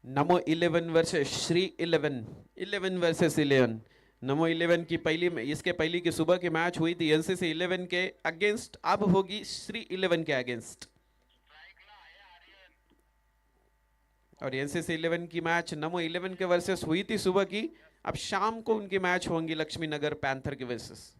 नमो 11 versus Shri 11, 11 versus 11। नमो 11 की पहली, इसके पहली की सुबह की मैच हुई थी एनसीसी 11 के अगेंस्ट, अब होगी श्री 11 के अगेंस्ट। और एनसीसी 11 की मैच नमो 11 के वर्सेस हुई थी सुबह की, अब शाम को उनकी मैच होंगी लक्ष्मी नगर पैंथर के वर्सेस।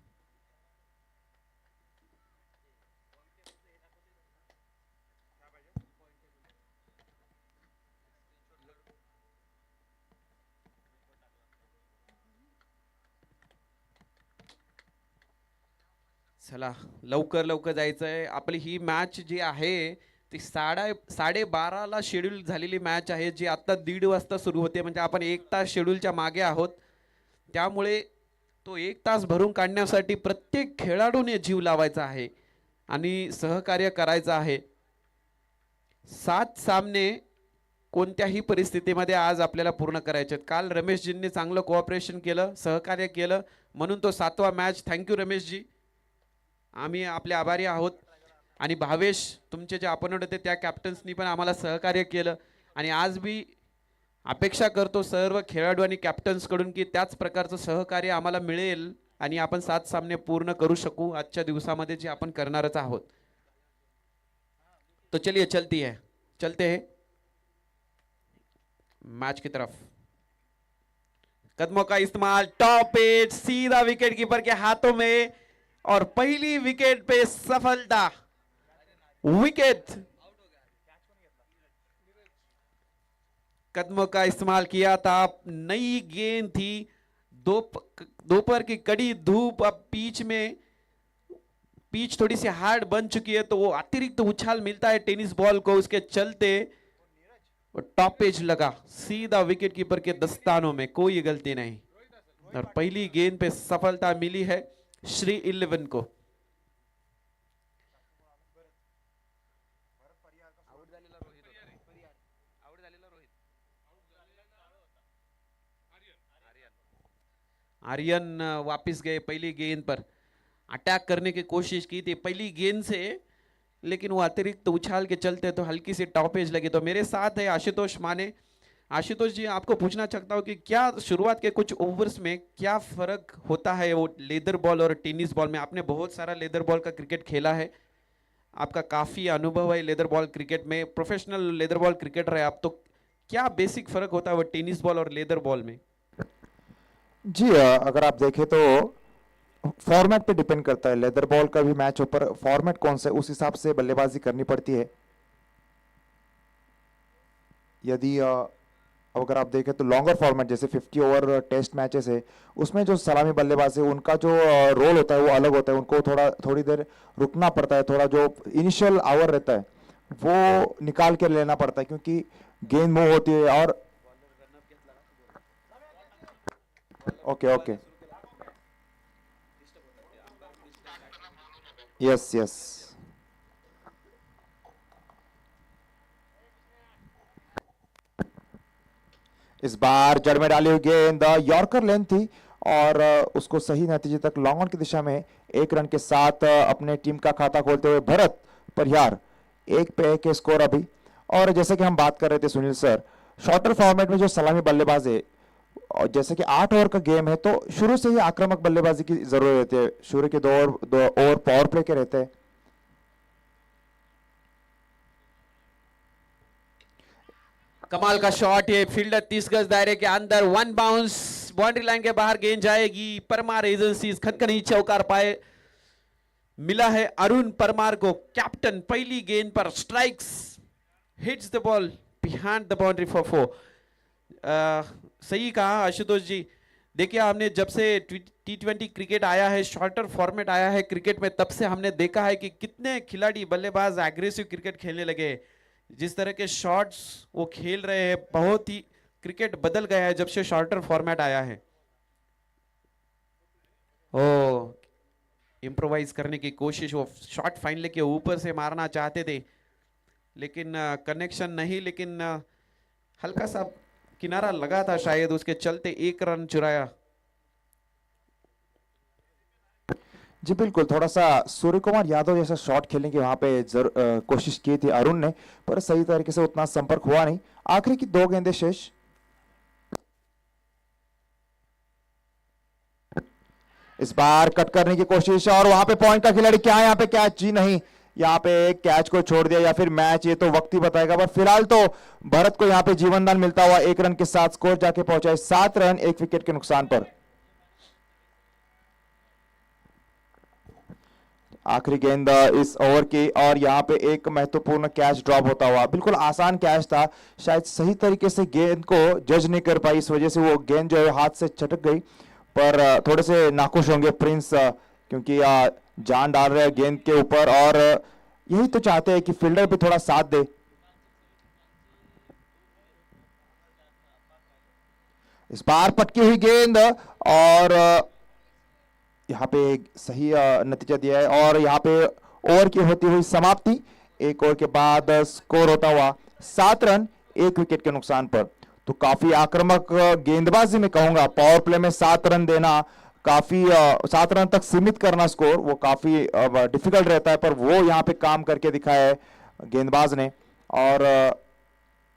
चला लवकर लवकर जायचंय। आपली ही मॅच जी आहे ती 12:30ला शेड्यूल झालेली मॅच आहे, जी आता 1:30 वाजता सुरू होते, म्हणजे आपण 1 तास शेड्यूलच्या मागे आहोत। त्यामुळे तो 1 तास भरून काढण्यासाठी प्रत्येक खेळाडूने जीव लावायचा आहे आणि सहकार्य करायचं आहे। 7 सामने कोणत्याही परिस्थितीमध्ये आज आपल्याला पूर्ण करायचे आहेत। काल रमेशजींनी चांगलं कोऑपरेशन केलं, सहकार्य केलं, म्हणून तो 7वा मॅच। थँक्यू रमेशजी, आम्ही आपले आभारी आहोत। आणि भावेश, तुमचे जे अपोनंट होते त्या कॅप्टन्सनी पण आम्हाला सहकार्य केलं आणि आज भी अपेक्षा करतो सर्व खेळाडू आणि कॅप्टन्स कडून की त्याच प्रकारचं सहकार्य आम्हाला मिळेल आणि आपण 7 सामने पूर्ण करू शकू आजच्या दिवसामध्ये, जे आपण करणारच आहोत। तो चलिए चलते हैं मैच की तरफ। कदमों का इस्तेमाल, टॉप एज, सीधा विकेट कीपर के हाथों में और पहली विकेट पे सफलता। विकेट, कदमों का इस्तेमाल किया था, नई गेंद थी, दोपहर की कड़ी धूप, अब पिच थोड़ी सी हार्ड बन चुकी है, तो वो अतिरिक्त उछाल मिलता है टेनिस बॉल को, उसके चलते टॉप पेज लगा सीधा विकेट कीपर के दस्तानों में, कोई गलती नहीं। और पहली गेंद पे सफलता मिली है श्री 11 को। आर्यन वापस गए पहली गेंद पर, अटैक करने की कोशिश की थी पहली गेंद से, लेकिन वो अतिरिक्त उछाल के चलते तो हल्की सी टॉपेज लगी। तो मेरे साथ है आशुतोष माने। आशुतोष जी, आपको पूछना चाहता हूँ कि क्या शुरुआत के कुछ ओवर्स में क्या फर्क होता है वो लेदर बॉल और टेनिस बॉल में? आपने बहुत सारा लेदर बॉल का क्रिकेट खेला है, आपका काफी अनुभव है लेदर बॉल क्रिकेट में, प्रोफेशनल लेदर बॉल क्रिकेटर है आप, तो क्या बेसिक फर्क होता है वो टेनिस बॉल और लेदर बॉल में? जी अगर आप देखें तो फॉर्मेट पे डिपेंड करता है। लेदर बॉल का भी मैच ऊपर फॉर्मेट कौन सा है उस हिसाब से बल्लेबाजी करनी पड़ती है। यदि अगर आप देखें तो लॉन्गर फॉर्मेट जैसे 50 ओवर टेस्ट मैचेस है, उसमें जो सलामी बल्लेबाज है उनका जो रोल होता है वो अलग होता है। उनको थोड़ी देर रुकना पड़ता है, थोड़ा जो इनिशियल आवर रहता है वो निकाल के लेना पड़ता है, क्योंकि गेंद मूव होती है। और ओके ओके, यस यस, इस बार जड़ में डाली हुई गेंद यॉर्कर लेंथ थी और उसको सही नतीजे तक लॉन्ग ऑन की दिशा में 1 रन के साथ अपने टीम का खाता खोलते हुए भरत परिहार 1 पे के स्कोर अभी। और जैसे कि हम बात कर रहे थे सुनील सर, शॉर्टर फॉर्मेट में जो सलामी बल्लेबाज है, और जैसे कि 8 ओवर का गेम है, तो शुरू से ही आक्रामक बल्लेबाजी की जरूरत रहती है। शुरू के 2 ओवर पावर प्ले के रहते हैं। कमाल का शॉट, ये फील्डर 30 गज दायरे के अंदर, वन बाउंस, बाउंड्री लाइन के बाहर गेंद जाएगी। परमार एजेंसीज खनखनी चौकार पाए मिला है अरुण परमार को, कैप्टन। पहली गेंद पर strikes, hits the ball behind the boundary for 4। सही कहा आशुतोष जी। देखिए, हमने जब से T20 क्रिकेट आया है, शॉर्टर फॉर्मेट आया है क्रिकेट में, तब से हमने देखा है कि कितने खिलाड़ी बल्लेबाज एग्रेसिव क्रिकेट खेलने लगे। जिस तरह के शॉट्स वो खेल रहे हैं, बहुत ही क्रिकेट बदल गया है जब से शॉर्टर फॉर्मेट आया है। ओ, इम्प्रोवाइज करने की कोशिश, वो शॉट फाइनल के ऊपर से मारना चाहते थे लेकिन कनेक्शन नहीं, लेकिन हल्का सा किनारा लगा था शायद, उसके चलते 1 रन चुराया। जी बिल्कुल, थोड़ा सा सूर्य कुमार यादव जैसा शॉट खेलने की वहां पे कोशिश की थी अरुण ने, पर सही तरीके से उतना संपर्क हुआ नहीं। आखिरी की 2 गेंदें शेष। इस बार कट करने की कोशिश और वहां पे पॉइंट का खिलाड़ी क्या है यहाँ पे कैच? जी नहीं, यहाँ पे कैच को छोड़ दिया या फिर मैच, ये तो वक्त ही बताएगा, पर फिलहाल तो भरत को यहाँ पे जीवन दान मिलता हुआ 1 रन के साथ स्कोर जाके पहुंचा है 7 रन 1 विकेट के नुकसान पर। आखिरी गेंद इस ओवर की और यहाँ पे एक महत्वपूर्ण कैच ड्रॉप होता हुआ, बिल्कुल आसान कैच था, शायद सही तरीके से गेंद को जज नहीं कर पाई, इस वजह से वो गेंद जो है हाथ से छटक गई। पर थोड़े से नाखुश होंगे प्रिंस, क्योंकि जान डाल रहे हैं गेंद के ऊपर और यही तो चाहते हैं कि फील्डर भी थोड़ा साथ दे। इस बार पटकी हुई गेंद और यहाँ पे एक सही नतीजा दिया है और यहाँ पे ओवर की होती हुई समाप्ति, 1 ओवर के बाद स्कोर होता हुआ 7 रन 1 विकेट के नुकसान पर। तो काफी आक्रामक गेंदबाजी में कहूंगा, पावर प्ले में 7 रन देना काफी 7 रन तक सीमित करना स्कोर वो काफी डिफिकल्ट रहता है, पर वो यहाँ पे काम करके दिखाया है गेंदबाज ने। और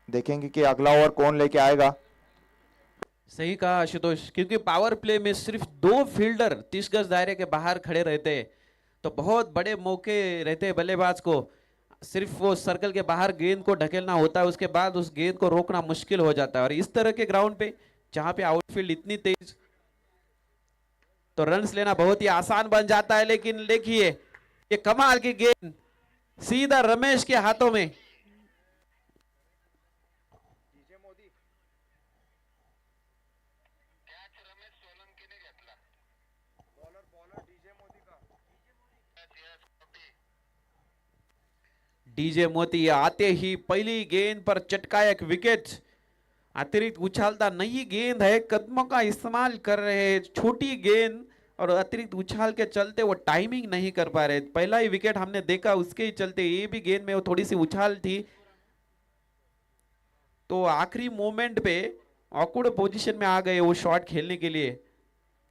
देखेंगे कि अगला ओवर कौन लेके आएगा। सही कहा आशुतोष, क्योंकि पावर प्ले में सिर्फ 2 फील्डर 30 गज दायरे के बाहर खड़े रहते हैं, तो बहुत बड़े मौके रहते हैं बल्लेबाज को, सिर्फ वो सर्कल के बाहर गेंद को ढकेलना होता है, उसके बाद उस गेंद को रोकना मुश्किल हो जाता है। और इस तरह के ग्राउंड पे जहां पे आउटफील्ड इतनी तेज, तो रन्स लेना बहुत ही आसान बन जाता है। लेकिन देखिए ये कमाल की गेंद सीधा रमेश के हाथों में। डीजे मोती आते ही पहली गेंद पर चटकाया एक विकेट। अतिरिक्त उछालता नई गेंद है, कदमों का इस्तेमाल कर रहे हैं, छोटी गेंद और अतिरिक्त उछाल के चलते वो टाइमिंग नहीं कर पा रहे। पहला ही विकेट हमने देखा, उसके ही चलते ये भी गेंद में वो थोड़ी सी उछाल थी, तो आखिरी मोमेंट पे ऑकवर्ड पोजीशन में आ गए वो शॉट खेलने के लिए,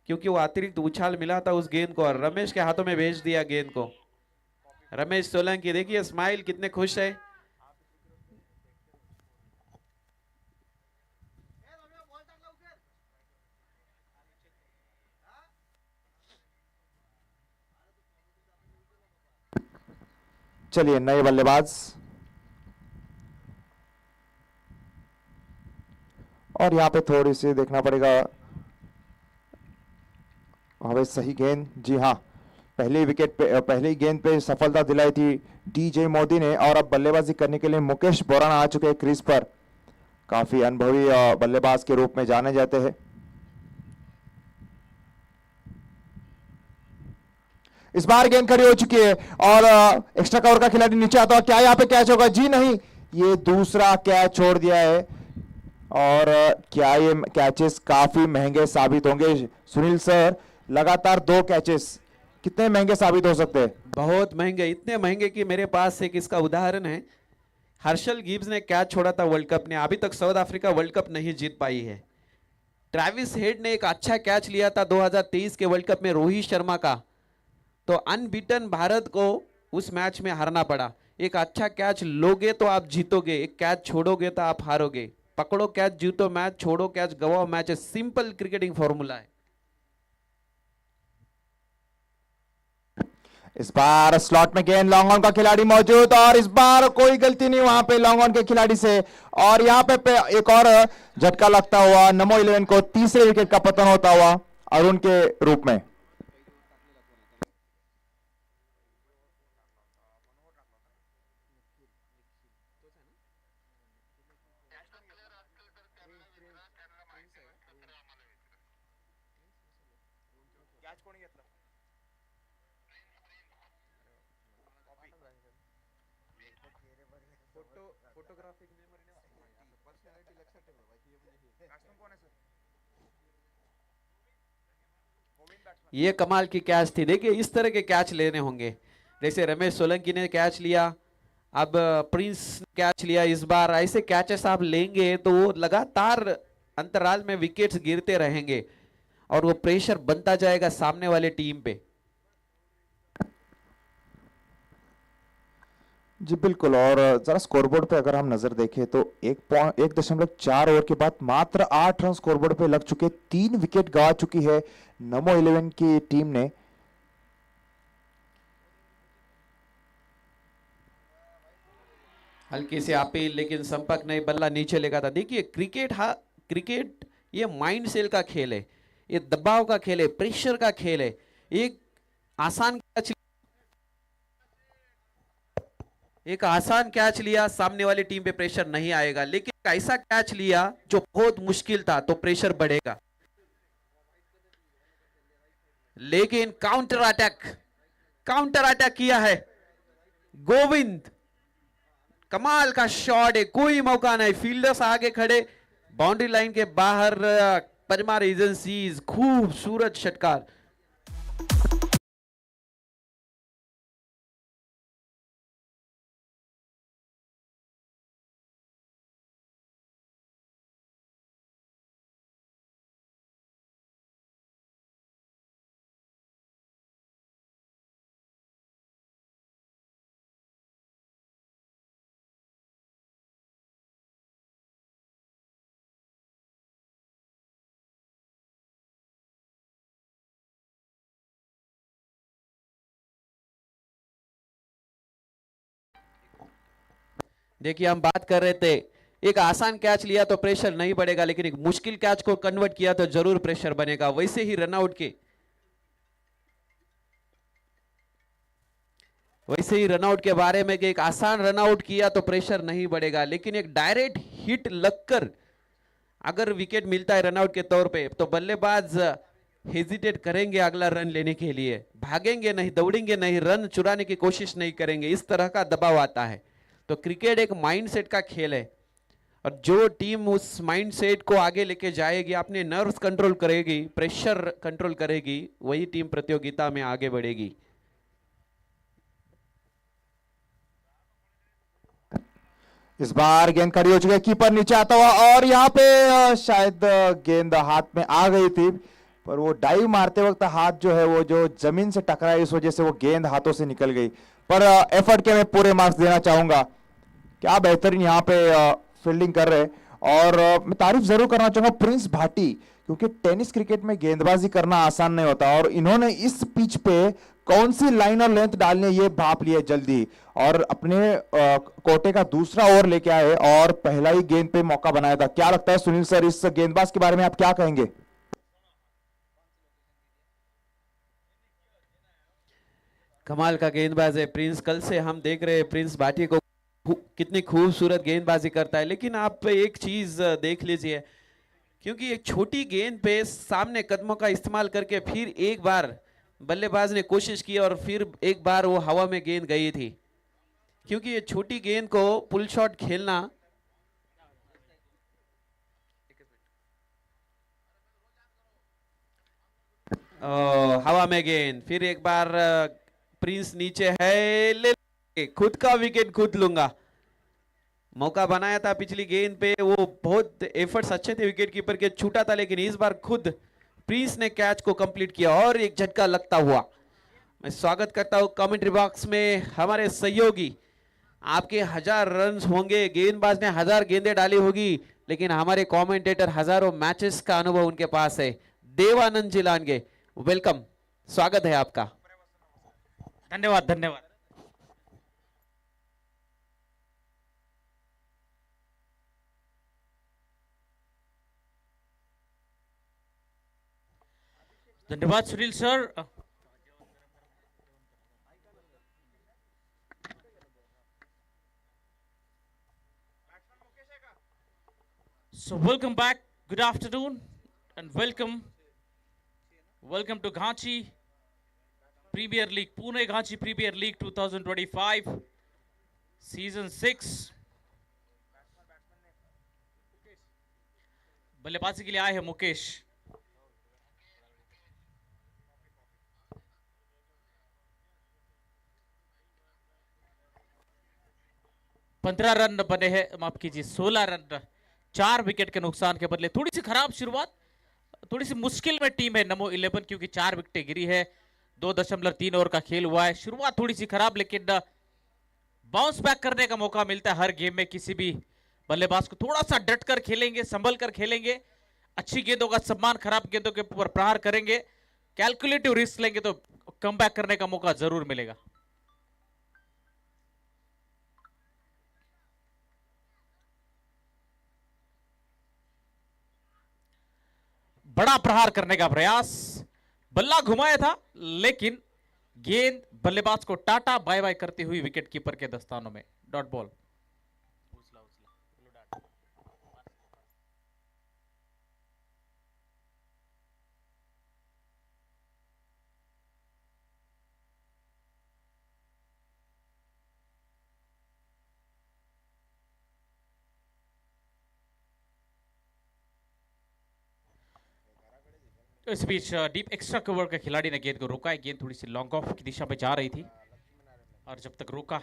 क्योंकि वो अतिरिक्त उछाल मिला था उस गेंद को और रमेश के हाथों में भेज दिया गेंद को। रमेश सोलंकी देखिए स्माइल, कितने खुश है। चलिए नए बल्लेबाज, और यहाँ पे थोड़ी सी देखना पड़ेगा। हमें सही गेंद, जी हाँ, पहली विकेट पे पहली गेंद पे सफलता दिलाई थी डीजे मोदी ने, और अब बल्लेबाजी करने के लिए मुकेश बोराना आ चुके हैं क्रीज पर, काफी अनुभवी बल्लेबाज के रूप में जाने जाते हैं। इस बार गेंद खड़ी हो चुकी है और एक्स्ट्रा कवर का खिलाड़ी नीचे आता है, क्या यहाँ पे कैच होगा? जी नहीं, ये दूसरा कैच छोड़ दिया है और क्या ये कैचेस काफी महंगे साबित होंगे? सुनील सर, लगातार 2 कैचेस कितने महंगे साबित हो सकते हैं? बहुत महंगे, इतने महंगे कि मेरे पास एक इसका उदाहरण है। हर्षल गिब्स ने कैच छोड़ा था वर्ल्ड कप में, अभी तक साउथ अफ्रीका वर्ल्ड कप नहीं जीत पाई है। ट्रेविस हेड ने एक अच्छा कैच लिया था 2023 के वर्ल्ड कप में रोहित शर्मा का, तो अनबीटन भारत को उस मैच में हारना पड़ा। एक अच्छा कैच लोगे तो आप जीतोगे, एक कैच छोड़ोगे तो आप हारोगे। पकड़ो कैच जीतो मैच, छोड़ो कैच गवाओ मैच, सिंपल क्रिकेटिंग फॉर्मूला है। इस बार स्लॉट में गेंद, लॉन्ग ऑन का खिलाड़ी मौजूद और इस बार कोई गलती नहीं वहां पे लॉन्ग ऑन के खिलाड़ी से, और यहाँ पे एक और झटका लगता हुआ नमो 11 को, तीसरे विकेट का पतन होता हुआ अरुण के रूप में। ये कमाल की कैच थी। देखिए इस तरह के कैच लेने होंगे, जैसे रमेश सोलंकी ने कैच लिया, अब प्रिंस ने कैच लिया, इस बार ऐसे कैचेस आप लेंगे तो वो लगातार अंतराल में विकेट्स गिरते रहेंगे और वो प्रेशर बनता जाएगा सामने वाले टीम पे। जी बिल्कुल। और जरा स्कोरबोर्ड पे अगर हम नजर देखें तो 1.4 ओवर के बाद मात्र 8 रन स्कोरबोर्ड पे लग चुके, 3 विकेट गंवा चुकी है नमो 11 की टीम ने। हल्की सी अपील, लेकिन संपर्क नहीं, बल्ला नीचे लेगा था। देखिए क्रिकेट ये माइंड सेल का खेल है, ये दबाव का खेल है, प्रेशर का खेल है। एक आसान कैच, लिया, सामने वाली टीम पे प्रेशर नहीं आएगा, लेकिन ऐसा कैच लिया जो बहुत मुश्किल था तो प्रेशर बढ़ेगा। लेकिन काउंटर अटैक किया है गोविंद, कमाल का शॉट है, कोई मौका नहीं, फील्डर्स आगे खड़े, बाउंड्री लाइन के बाहर परमार एजेंसीज, खूबसूरत षटकार। देखिए हम बात कर रहे थे, एक आसान कैच लिया तो प्रेशर नहीं बढ़ेगा, लेकिन एक मुश्किल कैच को कन्वर्ट किया तो जरूर प्रेशर बनेगा। वैसे ही रनआउट के बारे में कि एक आसान रनआउट किया तो प्रेशर नहीं बढ़ेगा, लेकिन एक डायरेक्ट हिट लगकर अगर विकेट मिलता है रनआउट के तौर पे तो बल्लेबाज हेजिटेट करेंगे अगला रन लेने के लिए, भागेंगे नहीं, दौड़ेंगे नहीं, रन चुराने की कोशिश नहीं करेंगे, इस तरह का दबाव आता है। तो क्रिकेट एक माइंडसेट का खेल है, और जो टीम उस माइंडसेट को आगे लेके जाएगी, अपने नर्व्स कंट्रोल करेगी, प्रेशर कंट्रोल करेगी, वही टीम प्रतियोगिता में आगे बढ़ेगी। इस बार गेंद खड़ी हो चुकी है, कीपर नीचे आता हुआ, और यहाँ पे शायद गेंद हाथ में आ गई थी, पर वो डाइव मारते वक्त हाथ जो है वो जो जमीन से टकराया, इस वजह से वो गेंद हाथों से निकल गई। पर एफर्ट के मैं पूरे मार्क्स देना चाहूंगा, क्या बेहतरीन यहाँ पे फील्डिंग कर रहे। और मैं तारीफ जरूर करना चाहूंगा प्रिंस भाटी, क्योंकि टेनिस क्रिकेट में गेंदबाजी करना आसान नहीं होता, और इन्होंने इस पिच पे कौन सी लाइन और लेंथ डालनी है ये भाप लिया जल्दी, और अपने कोटे का दूसरा ओवर लेके आए और पहला ही गेंद पे मौका बनाया था। क्या लगता है सुनील सर, इस गेंदबाज के बारे में आप क्या कहेंगे? कमाल का गेंदबाज है प्रिंस, कल से हम देख रहे हैं प्रिंस भाटी को कितनी खूबसूरत गेंदबाजी करता है। लेकिन आप एक चीज देख लीजिए, क्योंकि एक छोटी गेंद पे सामने कदमों का इस्तेमाल करके फिर एक बार बल्लेबाज ने कोशिश की और फिर एक बार वो हवा में गेंद गई थी, क्योंकि ये छोटी गेंद को पुल शॉट खेलना, हवा में गेंद, फिर एक बार प्रिंस नीचे है, ले खुद का विकेट खुद लूंगा। मौका बनाया था पिछली गेंद पे, वो बहुत एफर्ट्स अच्छे थे विकेट कीपर के, छूटा था, लेकिन इस बार खुद प्रिंस ने कैच को कंप्लीट किया और एक झटका लगता हुआ। मैं स्वागत करता हूं कमेंट्री बॉक्स में हमारे सहयोगी, आपके 1000 रन होंगे, गेंदबाज ने 1000 गेंदें डाली होगी, लेकिन हमारे कमेंटेटर हजारों मैचेस का अनुभव उनके पास है। देवानंद जिलानगे, वेलकम, स्वागत है आपका। धन्यवाद धन्यवाद। धन्यवाद Sunil sir. So welcome back, good afternoon, and welcome to Ghanchi Premier League, Pune Ghanchi Premier League 2025 Season 6। बल्लेबाजी के लिए आए हैं मुकेश। पंद्रह रन बने हैं, माफ कीजिए 16 रन, 4 विकेट के नुकसान के बदले। थोड़ी सी खराब शुरुआत, थोड़ी सी मुश्किल में टीम है नमो 11, क्योंकि 4 विकेटें गिरी है, 2.3 ओवर का खेल हुआ है। शुरुआत थोड़ी सी खराब, लेकिन बाउंस बैक करने का मौका मिलता है हर गेम में। किसी भी बल्लेबाज को थोड़ा सा डट कर खेलेंगे, संभल कर खेलेंगे, अच्छी गेंदों का सम्मान, खराब गेंदों के ऊपर प्रहार करेंगे, कैलकुलेटिव रिस्क लेंगे तो कम बैक करने का मौका जरूर मिलेगा। बड़ा प्रहार करने का प्रयास, बल्ला घुमाया था लेकिन गेंद बल्लेबाज को टाटा बाय बाय करती हुई विकेट कीपर के दस्तानों में। Dot ball. इस बीच डीप एक्स्ट्रा कवर के खिलाड़ी ने गेंद को रोका है। गेंद थोड़ी सी लॉन्ग ऑफ की दिशा में जा रही थी और जब तक रोका,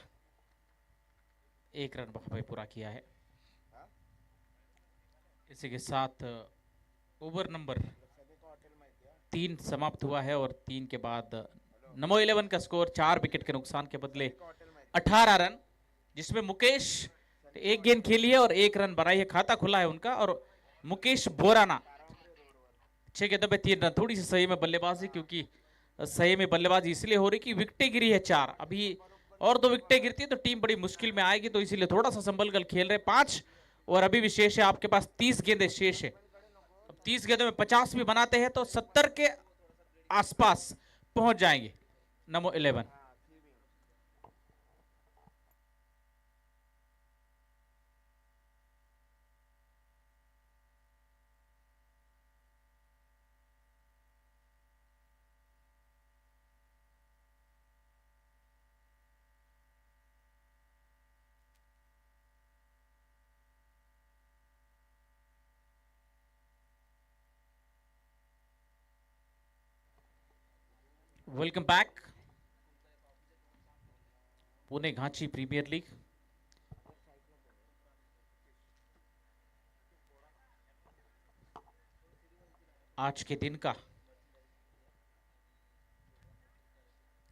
एक रन वहां पे पूरा किया है। इसी के साथ ओवर नंबर 3 समाप्त हुआ है और 3 के बाद नमो 11 का स्कोर 4 विकेट के नुकसान के बदले 18 रन, जिसमें मुकेश एक गेंद खेली है और 1 रन बनाई है। खाता खुला है उनका। और मुकेश बोराना 6 गेंदों पे 3 रन। थोड़ी सी सही में बल्लेबाजी, क्योंकि सही में बल्लेबाजी इसलिए हो रही कि विकेटें गिरी है 4, अभी और 2 विकेटें गिरती है तो टीम बड़ी मुश्किल में आएगी, तो इसीलिए थोड़ा सा संभल कर खेल रहे। 5 और अभी भी शेष है आपके पास 30 गेंदें शेष है। अब 30 गेंदों में 50 भी बनाते हैं तो 70 के आसपास पहुंच जाएंगे Namo 11। Welcome back Pune Ghanchi Premier League. आज के दिन का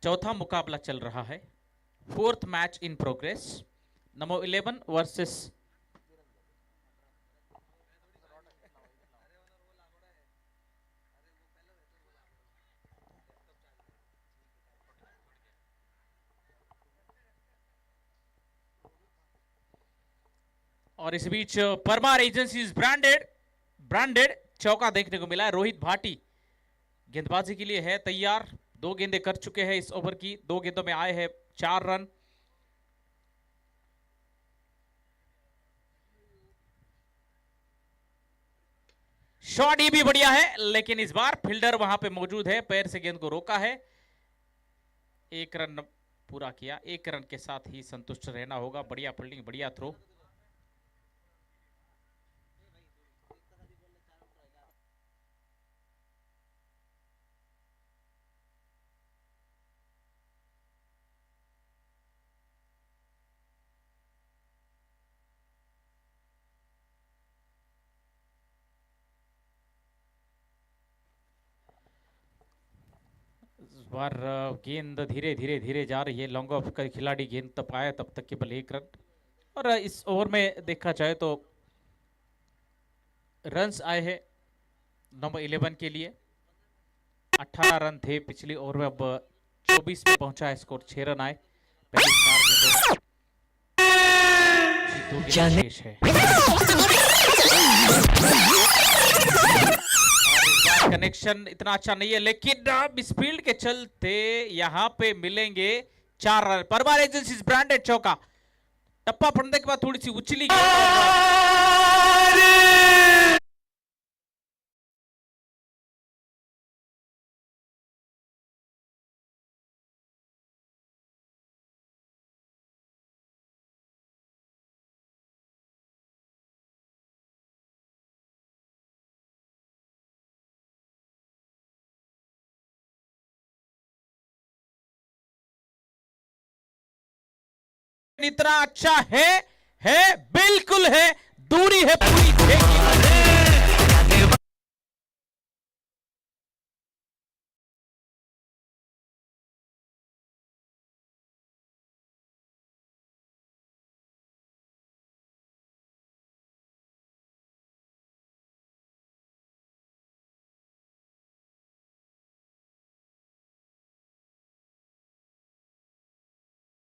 चौथा मुकाबला चल रहा है, 4th match in progress. NaMo 11 versus और इस बीच परमार एजेंसीज ब्रांडेड ब्रांडेड चौका देखने को मिला है। रोहित भाटी गेंदबाजी के लिए है तैयार। 2 गेंदें कर चुके हैं इस ओवर की। 2 गेंदों में आए हैं 4 रन। शॉट ये भी बढ़िया है, लेकिन इस बार फील्डर वहां पे मौजूद है, पैर से गेंद को रोका है। 1 रन पूरा किया। 1 रन के साथ ही संतुष्ट रहना होगा। बढ़िया फील्डिंग, बढ़िया थ्रो। इस बार गेंद धीरे धीरे धीरे जा रही है। लॉन्ग ऑफ का खिलाड़ी गेंद तब आया तब तक केवल 1 रन। और इस ओवर में देखा जाए तो रन्स आए हैं नंबर 11 के लिए। 18 रन थे पिछली ओवर में, अब 24 पे पहुंचा है स्कोर। 6 रन आए पहली 4 गेंदों शेष है। कनेक्शन इतना अच्छा नहीं है, लेकिन इस फील्ड के चलते यहां पे मिलेंगे 4 रन। परमार एजेंसीज ब्रांडेड चौका। टप्पा पड़ने के बाद थोड़ी सी उछली इतना अच्छा है बिल्कुल है, दूरी है पूरी।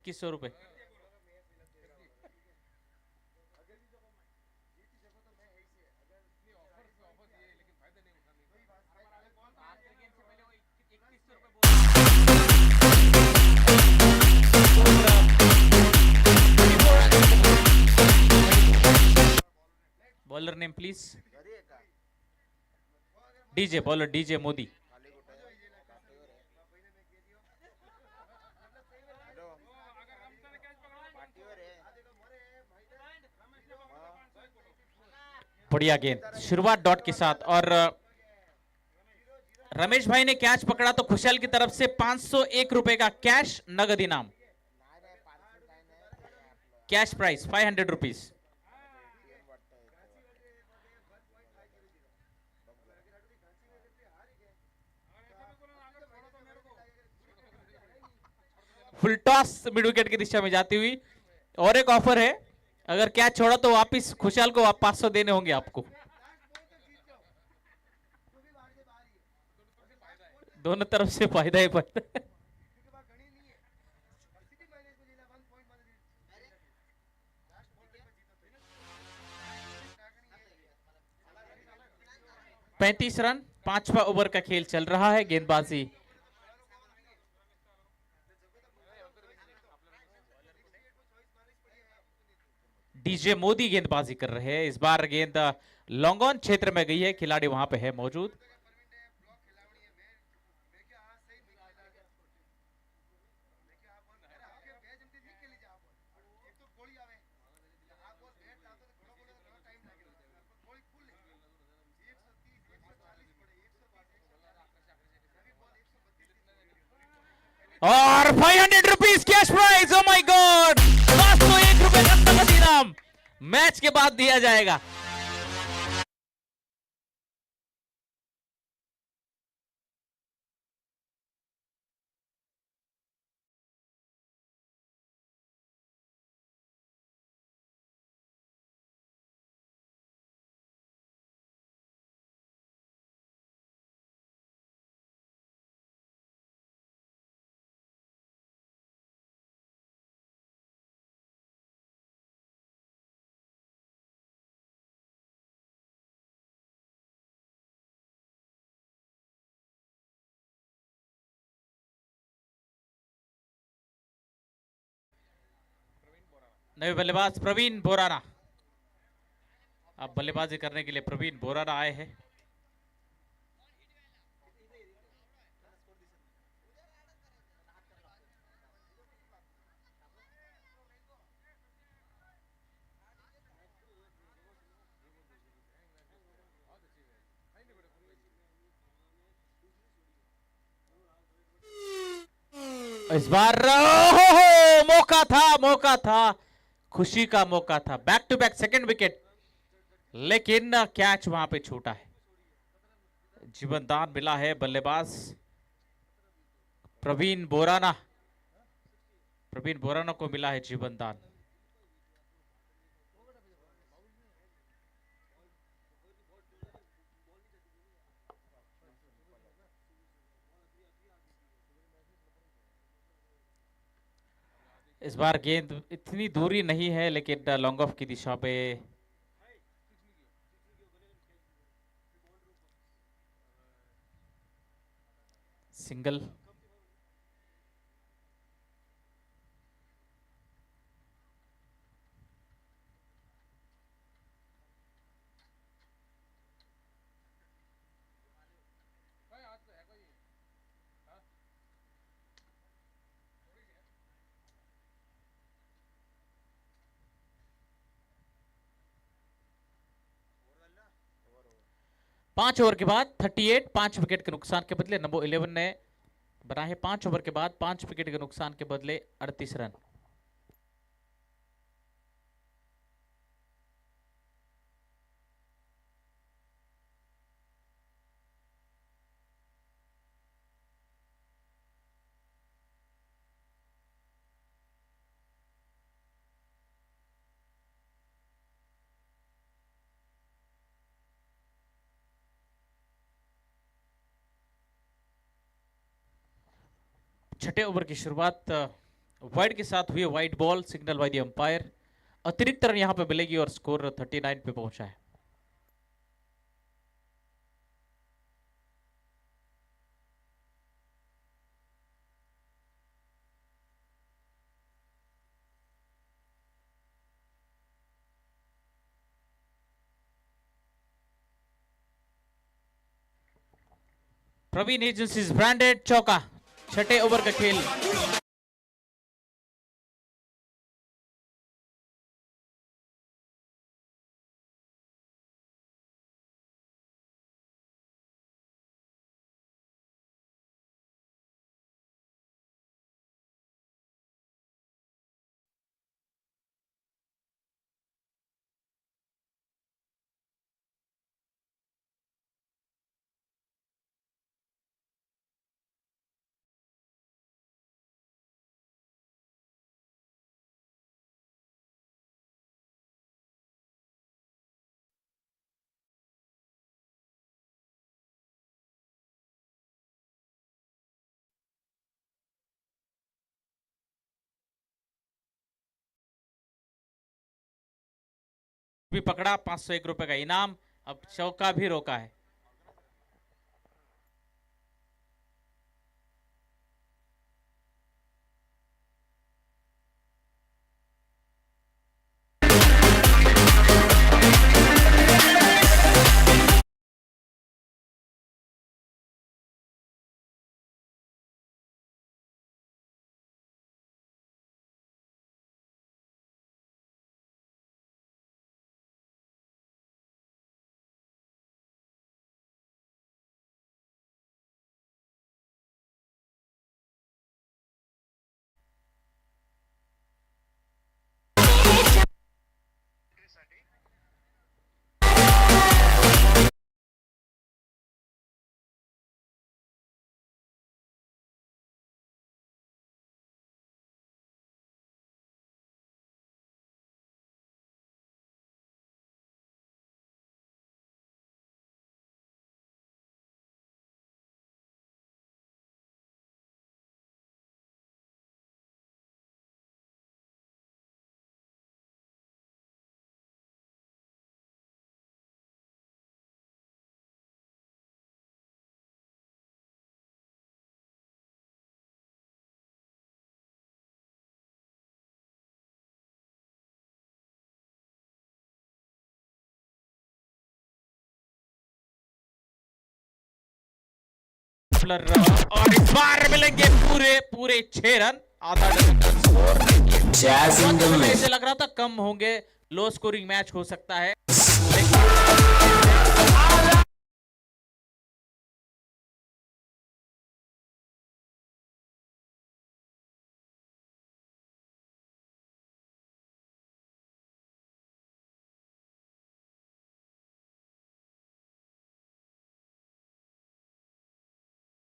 2100 रुपए। Bowler name please. DJ bowler DJ Modi. बढ़िया गेंद, शुरुआत डॉट के साथ, और रमेश भाई ने कैच पकड़ा तो खुशहाल की तरफ से 501 रुपए का कैश नगद इनाम, cash price 500 rupees. Full toss mid wicket की दिशा में जाती हुई, और एक ऑफर है, अगर कैच छोड़ा तो वापिस खुशहाल को 500 देने होंगे आपको। दोनों तरफ से फायदा ही फायदा। 35 रन, 5वां ओवर का खेल चल रहा है। गेंदबाजी डीजे मोदी गेंदबाजी कर रहे हैं। इस बार गेंद लॉन्ग ऑन क्षेत्र में गई है, खिलाड़ी वहां पे है मौजूद। और 500 rupees cash prize. Oh my God, 501 रुपए का नगद इनाम मैच के बाद दिया जाएगा। नए बल्लेबाज प्रवीण बोराना, अब बल्लेबाजी करने के लिए प्रवीण बोराना आए हैं। इस बार मौका था, खुशी का मौका था, back to back second wicket, लेकिन कैच वहां पे छूटा है। जीवनदान मिला है बल्लेबाज प्रवीण बोराना को मिला है जीवनदान। इस बार गेंद इतनी दूरी नहीं है, लेकिन लॉन्ग ऑफ की दिशा पे सिंगल। पांच ओवर के बाद 38, 5 विकेट के नुकसान के बदले नंबर 11 ने बनाए 5 ओवर के बाद 5 विकेट के नुकसान के बदले 38 रन। छठे ओवर की शुरुआत वाइड के साथ हुई wide ball signal by the umpire. अतिरिक्त रन यहां पे मिलेगी और स्कोर 39 पे पहुंचा है। प्रवीण एजेंसीज ब्रांडेड चौका, छठे ओवर का खेल। भी पकड़ा, 501 रुपए का इनाम। अब चौका भी रोका है। और इस बार मिलेंगे पूरे पूरे 6 रन, आधा डजन का स्कोर। ऐसे लग रहा था कम होंगे, लो स्कोरिंग मैच हो सकता है।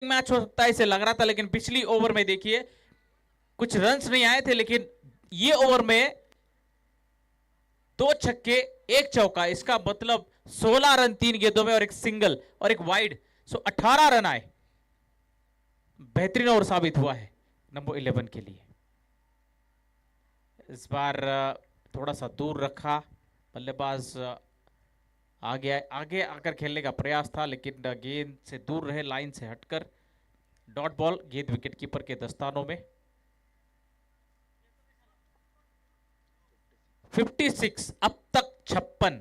मैच हो सकता है इसे लग रहा था, लेकिन पिछली ओवर में देखिए कुछ रन्स नहीं आए थे, लेकिन ये ओवर में 2 छक्के 1 चौका, इसका मतलब 16 रन 3 गेंदों में और एक सिंगल और एक वाइड, सो 18 रन आए। बेहतरीन ओवर साबित हुआ है नंबर 11 के लिए। इस बार थोड़ा सा दूर रखा बल्लेबाज, आगे आगे आकर खेलने का प्रयास था, लेकिन गेंद से दूर रहे, लाइन से हटकर। डॉट बॉल, गेंद विकेट कीपर के दस्तानों में। 56, अब तक 56।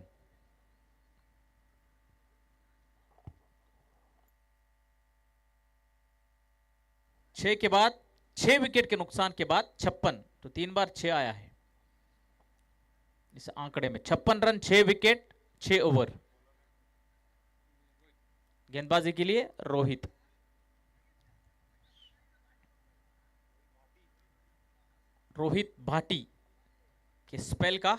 6 के बाद 6 विकेट के नुकसान के बाद 56, तो 3 बार 6 आया है इस आंकड़े में। 56 रन, 6 विकेट, 6 ओवर। गेंदबाजी के लिए रोहित। रोहित भाटी के स्पेल का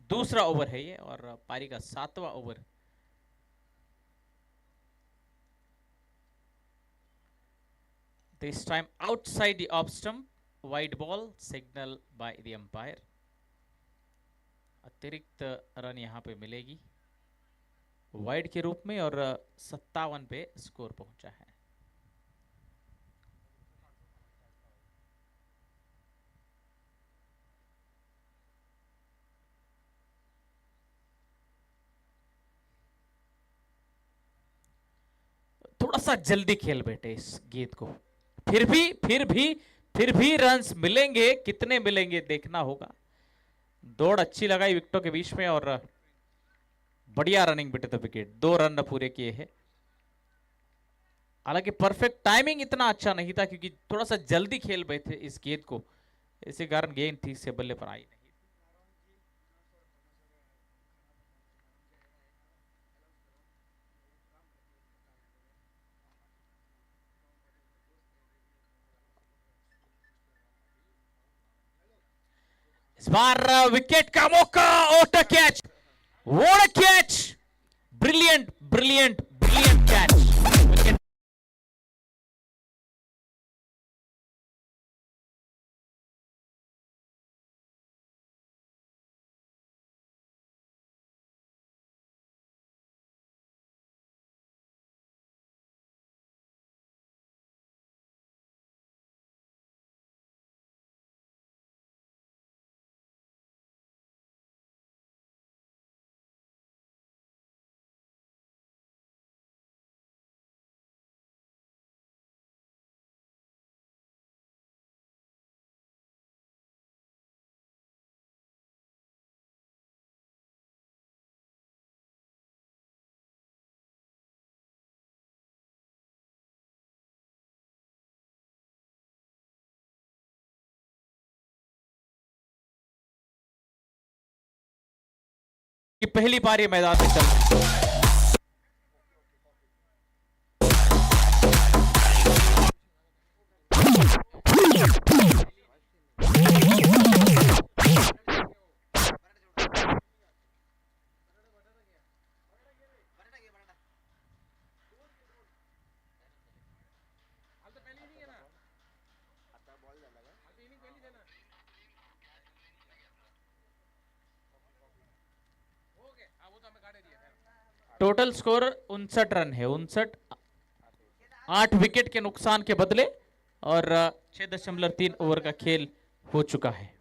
दूसरा ओवर है ये, और पारी का 7वां over. This time outside the off stump, wide ball, signal by the umpire. अतिरिक्त रन यहां पे मिलेगी वाइड के रूप में, और 57 पे स्कोर पहुंचा है। थोड़ा सा जल्दी खेल बैठे इस गेंद को। फिर भी रन्स मिलेंगे, कितने मिलेंगे देखना होगा। दौड़ अच्छी लगाई विकेटों के बीच में और बढ़िया रनिंग बिटे थे विकेट, 2 रन पूरे किए हैं। हालांकि परफेक्ट टाइमिंग इतना अच्छा नहीं था क्योंकि थोड़ा सा जल्दी खेल रहे थे इस गेंद को, इसी कारण गेंद ठीक से बल्ले पर आई नहीं। इस बार विकेट का मौका, ओटा catch, what a catch, brilliant brilliant brilliant catch. Wicket की पहली बार ये मैदान में चल टोटल स्कोर 59 रन है, 59, 8 विकेट के नुकसान के बदले और 6.3 ओवर का खेल हो चुका है।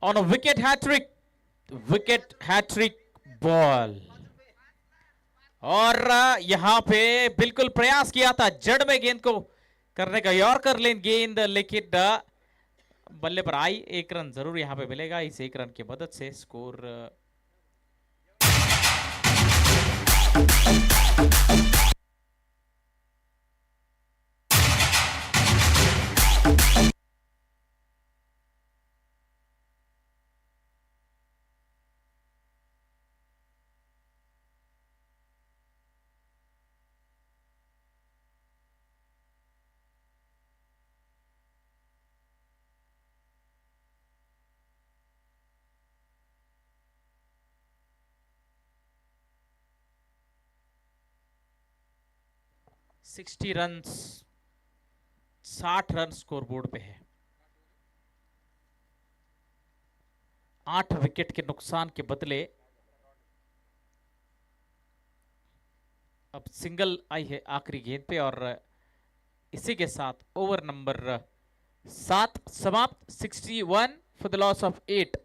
On a wicket hattrick ball, और यहां पे बिल्कुल प्रयास किया था जड़ में गेंद को करने का, यॉर्कर लेन गेंद, लेकिन बल्ले पर आई। 1 रन जरूर यहां पे मिलेगा, इस 1 रन की मदद से स्कोर60 रन, 60 रन स्कोर बोर्ड पे है। 8 विकेट के नुकसान के बदले अब सिंगल आई है आखिरी गेंद पे, और इसी के साथ ओवर नंबर 7 समाप्त। 61 फॉर द लॉस ऑफ 8।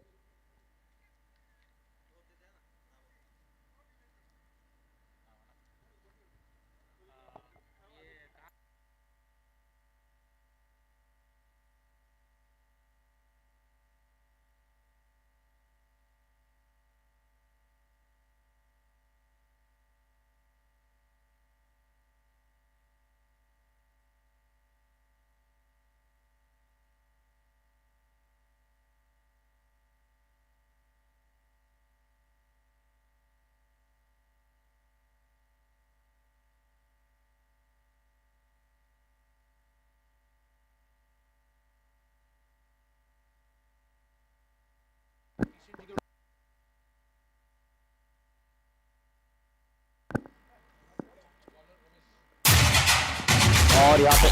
और यहाँ पे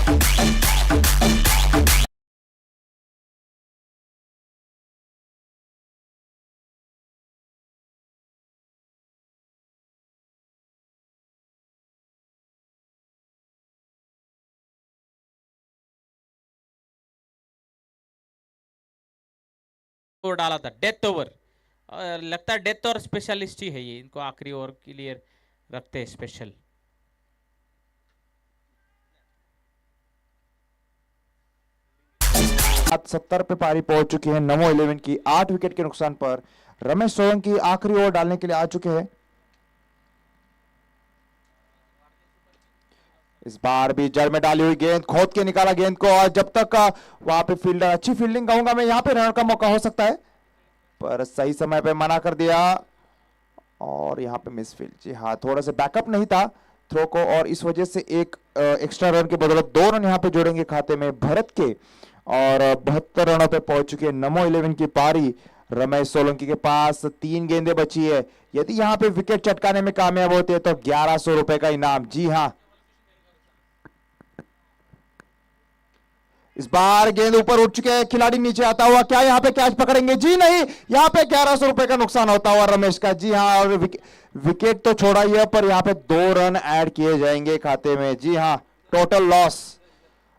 ओवर डाला था, डेथ ओवर। लगता है डेथ और स्पेशलिस्ट ही है ये, इनको आखिरी ओवर के लिए रखते हैं स्पेशल। सात 70 पे पारी पहुंच चुकी है नमो 11 की। 8 विकेट के नुकसान पर रमेश सोलंकी आखिरी ओवर डालने के लिए आ चुके हैं। इस बार भी जड़ में डाली हुई गेंद, खोद के निकाला गेंद को, और जब तक वहां पे फील्डर, अच्छी फील्डिंग कहूंगा मैं, यहां पे रन का मौका हो सकता है, पर सही समय पे मना कर दिया और यहाँ पे मिस फील्ड। जी हाँ, थोड़ा सा बैकअप नहीं था थ्रो को, और इस वजह से एक एक्स्ट्रा रन के बदौलत 2 रन यहाँ पे जोड़ेंगे खाते में भरत के, और 72 रनों पे पहुंच चुकी है नमो 11 की पारी। रमेश सोलंकी के पास 3 गेंदें बची है, यदि यहाँ पे विकेट चटकाने में कामयाब होते हैं तो 1100 रुपए का इनाम। जी हाँ, इस बार गेंद ऊपर उठ चुके हैं, खिलाड़ी नीचे आता हुआ, क्या यहाँ पे कैच पकड़ेंगे? जी नहीं, यहाँ पे 1100 रुपए का नुकसान होता हुआ रमेश का। जी हाँ, और विकेट तो छोड़ा ही है, पर यहाँ पे 2 रन ऐड किए जाएंगे खाते में। जी हाँ, टोटल लॉस।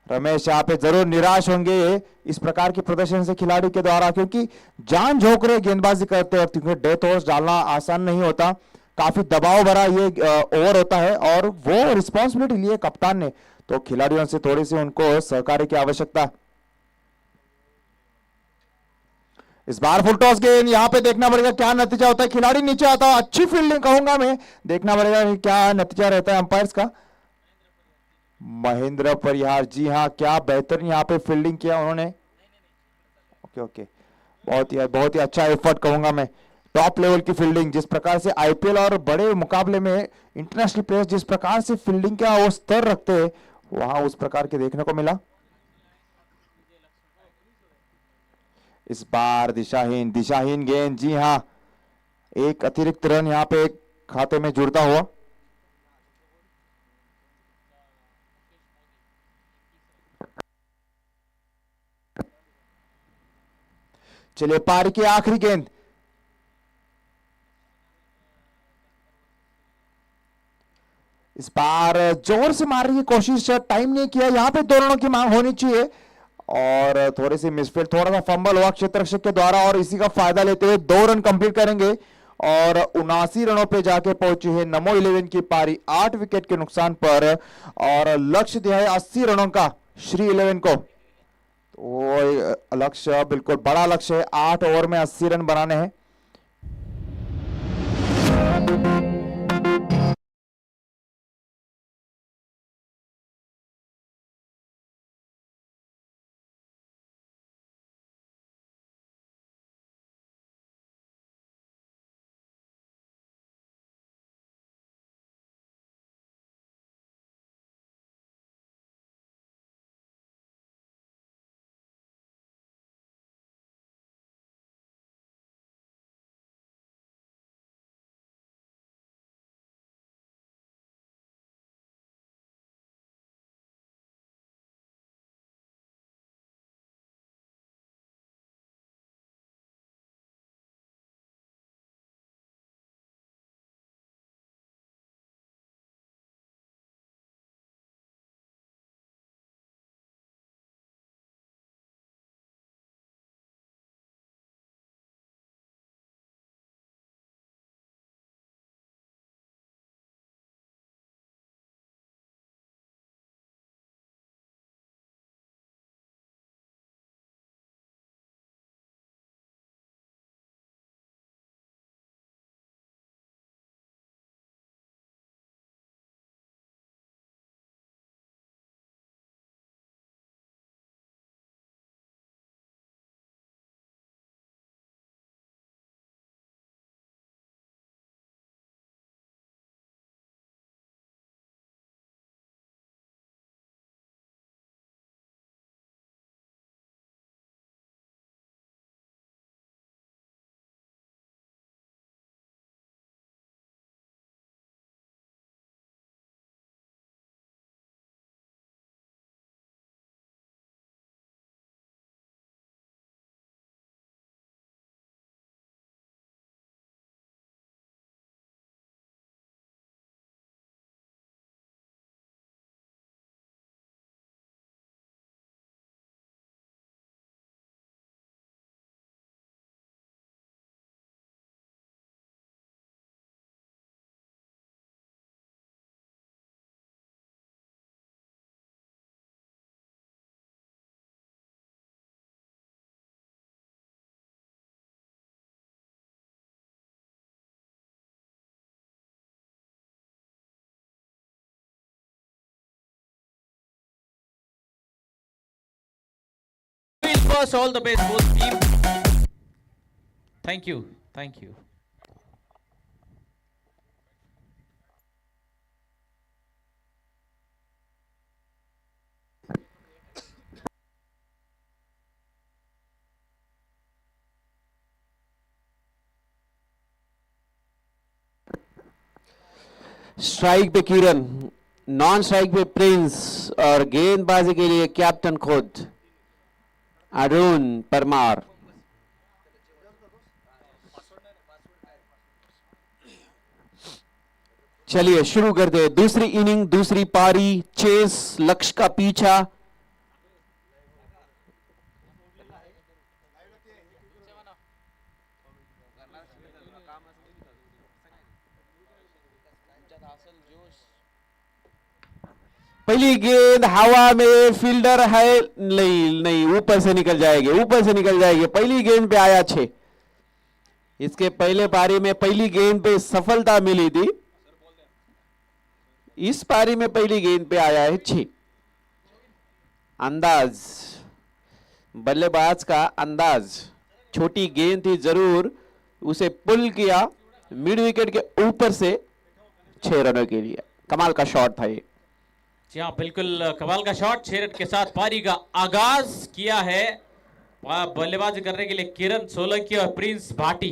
रमेश यहाँ पे जरूर निराश होंगे इस प्रकार के प्रदर्शन से खिलाड़ी के द्वारा, क्योंकि जान झोंक रहे गेंदबाजी करते वक्त, क्योंकि डेथ ओवर्स डालना आसान नहीं होता, काफी दबाव भरा ये ओवर होता है, और वो रिस्पॉन्सिबिलिटी लिए कप्तान ने, तो खिलाड़ियों से थोड़ी सी उनको सहकार्य की आवश्यकता। इस बार फुल टॉस गेंद, यहाँ पे देखना पड़ेगा क्या नतीजा होता है। खिलाड़ी नीचे आता है, अच्छी फील्डिंग कहूंगा मैं, देखना पड़ेगा कि क्या नतीजा रहता है अंपायर्स का। महेंद्र परिहार, जी हाँ, क्या बेहतरीन यहाँ पे फील्डिंग किया उन्होंने। ओके ओके, बहुत ही अच्छा एफर्ट कहूंगा मैं, टॉप लेवल की फील्डिंग। जिस प्रकार से आईपीएल और बड़े मुकाबले में इंटरनेशनल प्लेयर्स जिस प्रकार से फील्डिंग का वो स्तर रखते हैं, वहां उस प्रकार के देखने को मिला। इस बार दिशाहीन दिशाहीन गेंद, जी हाँ, एक अतिरिक्त रन यहाँ पे खाते में जुड़ता हुआ। चलिए, पारी की आखिरी गेंद, इस बार जोर से मारने की कोशिश, टाइम नहीं किया, यहाँ पे 2 रनों की मांग होनी चाहिए, और थोड़ी सी मिसफील्ड, थोड़ा सा फंबल हुआ क्षेत्ररक्षक के द्वारा, और इसी का फायदा लेते हुए 2 रन कंप्लीट करेंगे, और 79 रनों पे जाके पहुंची है नमो 11 की पारी 8 विकेट के नुकसान पर, और लक्ष्य दिया है 80 रनों का श्री 11 को। तो लक्ष्य बिल्कुल बड़ा लक्ष्य है, 8 ओवर में 80 रन बनाने हैं। first. All the best, both team. Thank you. Thank you. Strike पे किरण, नॉन स्ट्राइक पे प्रिंस और गेंदबाजी के लिए कैप्टन खुद अरुण परमार। चलिए शुरू करते हैं दूसरी इनिंग, दूसरी पारी। चेस, लक्ष्य का पीछा। पहली गेंद हवा में, फील्डर है नहीं, नहीं ऊपर से निकल जाएगी, ऊपर से निकल जाएगी। पहली गेंद पे आया 6। इसके पहले पारी में पहली गेंद पे सफलता मिली थी, इस पारी में पहली गेंद पे आया है 6। अंदाज, बल्लेबाज का अंदाज, छोटी गेंद थी जरूर, उसे पुल किया मिड विकेट के ऊपर से 6 रनों के लिए। कमाल का शॉट था ये। जी हाँ, बिल्कुल कमाल का शॉट। 6 रन के साथ पारी का आगाज किया है। बल्लेबाजी करने के लिए किरण सोलंकी और प्रिंस भाटी।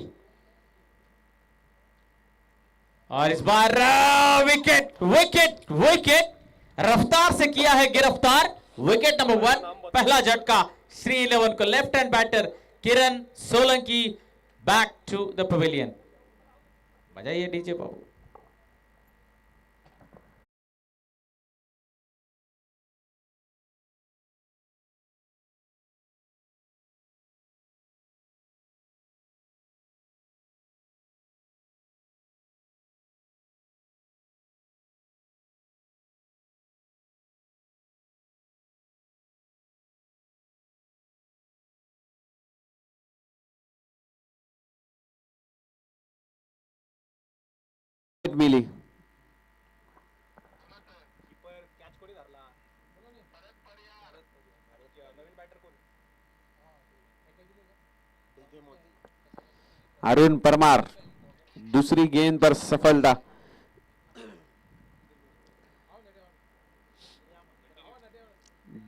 और इस बार विकेट विकेट विकेट, रफ्तार से किया है गिरफ्तार। विकेट नंबर 1, पहला झटका श्री 11 को। Left hand batter Kiran Solanki back to the pavilion. बजाइए डीजे बाबू। मिली। अरुण परमार दूसरी गेंद पर सफलता।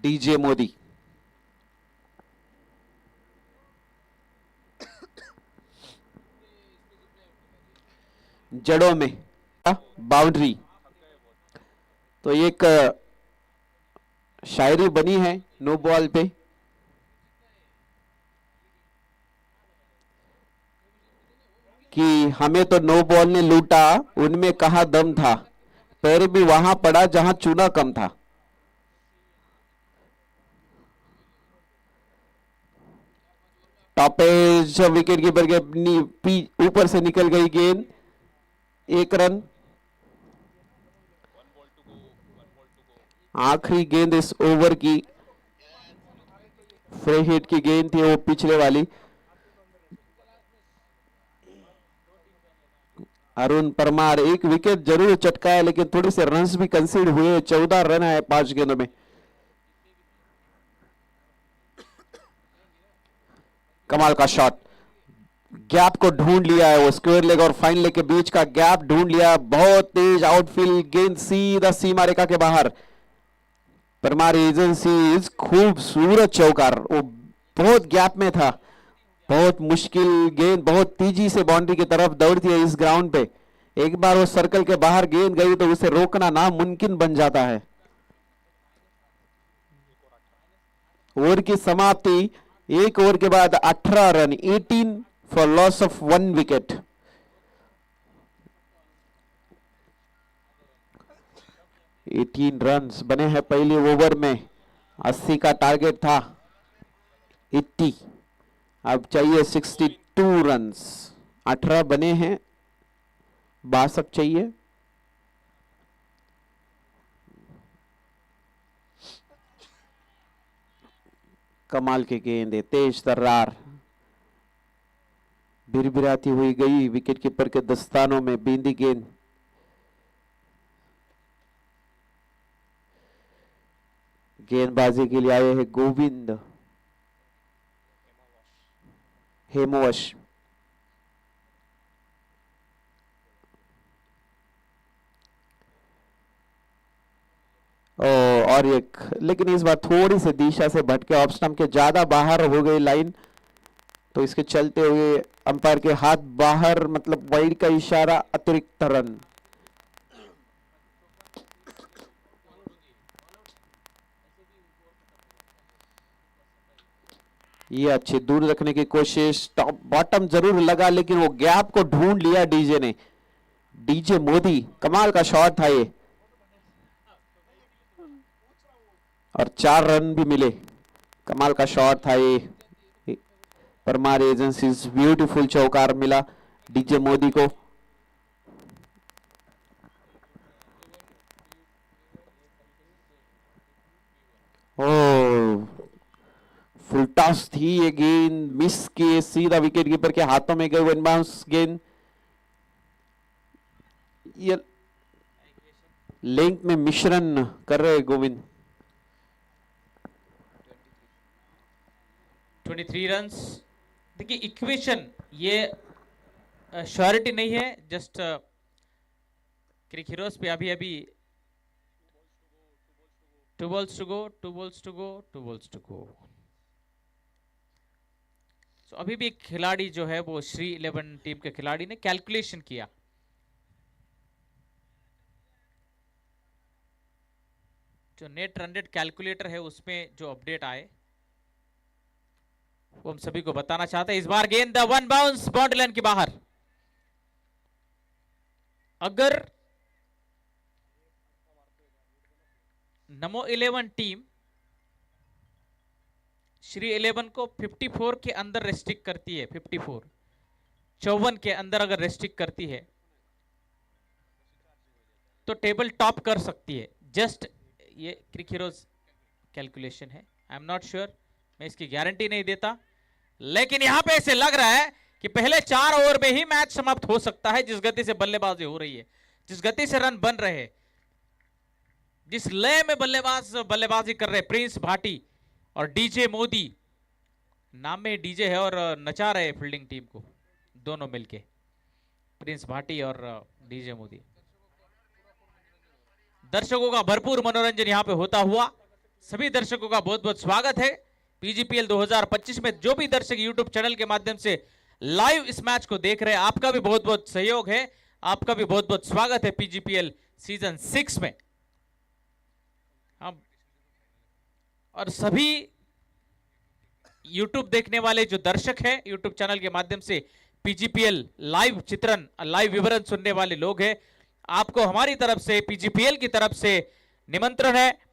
डीजे मोदी, जड़ों में बाउंड्री। तो एक शायरी बनी है नो बॉल पे, कि हमें तो नो बॉल ने लूटा, उनमें कहा दम था, पैर भी वहां पड़ा जहां चूना कम था। टॉपेज विकेट कीपर के ऊपर से निकल गई गेंद। 1 रन। आखिरी गेंद इस ओवर की फ्री हिट की गेंद थी, वो पिछले वाली। अरुण परमार एक विकेट जरूर चटकाया, लेकिन थोड़ी से रन्स भी कंसीड हुए। 14 रन है 5 गेंदों में। कमाल का शॉट, गैप को ढूंढ लिया है वो, स्क्वायर लेग और फाइन लेग के बीच का गैप ढूंढ लिया। बहुत तेज आउटफील्ड गेंद, सीधा सीमा रेखा के बाहर। परमार एजेंसी खूबसूरत चौकार, वो बहुत गैप में था। बहुत मुश्किल गेंद, बहुत तेजी से बाउंड्री की तरफ दौड़ती है इस ग्राउंड पे। एक बार वो सर्कल के बाहर गेंद गई तो उसे रोकना नामुमकिन बन जाता है। ओवर की समाप्ति, एक ओवर के बाद 18 run, 18 for loss of 1 wicket. Run बने हैं पहले ओवर में। 80 का टारगेट था, 80, अब चाहिए 62 रन। 18 बने हैं, 62 चाहिए। कमाल की गेंद है, तेज तर्रार, बिरबिराती हुई गई विकेट कीपर के दस्तानों में बींदी गेंद। गेंदबाजी के लिए आए हैं गोविंद। हेमवश। और एक, लेकिन इस बार थोड़ी सी दिशा से भटके, ऑफ स्टंप के ज्यादा बाहर हो गई लाइन, तो इसके चलते हुए अंपायर के हाथ बाहर, मतलब वाइड का इशारा, अतिरिक्त रन। ये अच्छी दूर रखने की कोशिश, टॉप बॉटम जरूर लगा, लेकिन वो गैप को ढूंढ लिया डीजे ने। डीजे मोदी, कमाल का शॉट था ये, और 4 रन भी मिले। कमाल का शॉट था ये, परमार एजेंसीज ब्यूटीफुल चौकार मिला डीजे मोदी को। ओ, फुल टॉस थी ये गेंद, मिस किए, सीधा विकेट कीपर के हाथों में गए वन बाउंस गेंद। ये लिंक में मिश्रण कर रहे गोविंद। 23 रन्स। देखिए इक्वेशन ये श्योरिटी नहीं है, जस्ट क्रिक हीरोज पे अभी अभी 2 balls to go, 2 balls to go, 2 balls to go। So अभी भी एक खिलाड़ी जो है वो श्री 11 टीम के खिलाड़ी ने कैलकुलेशन किया। जो नेट रन रेट कैलकुलेटर है उसमें जो अपडेट आए वो हम सभी को बताना चाहते हैं। इस बार गेंद वन बाउंस बाउंड्री लाइन के बाहर। अगर नमो 11 टीम श्री 11 को 54 के अंदर रेस्ट्रिक्ट करती है, 54 54 के अंदर अगर रेस्ट्रिक्ट करती है तो टेबल टॉप कर सकती है। जस्ट ये क्रिक हीरोज कैलकुलेशन है, आई एम नॉट श्योर, मैं इसकी गारंटी नहीं देता, लेकिन यहां पे ऐसे लग रहा है कि पहले 4 ओवर में ही मैच समाप्त हो सकता है। जिस गति से बल्लेबाजी हो रही है, जिस गति से रन बन रहे हैं, जिस लय में बल्लेबाज बल्लेबाजी कर रहे प्रिंस भाटी और डीजे मोदी, नाम में डीजे है और नचा रहे फील्डिंग टीम को दोनों मिलके, प्रिंस भाटी और डीजे मोदी। दर्शकों का भरपूर मनोरंजन यहां पे होता हुआ, सभी दर्शकों का बहुत बहुत स्वागत है। पीजीपीएल 2025 में जो भी दर्शक यूट्यूब चैनल के माध्यम से लाइव इस मैच को देख रहे हैं, आपका भी बहुत बहुत सहयोग है, आपका भी बहुत बहुत स्वागत है पीजीपीएल सीजन 6 में। हम और सभी यूट्यूब देखने वाले जो दर्शक हैं, यूट्यूब चैनल के माध्यम से पीजीपीएल लाइव चित्रण, लाइव विवरण सुनने वाले लोग हैं, आपको हमारी तरफ से, पीजीपीएल की तरफ से निमंत्रण है।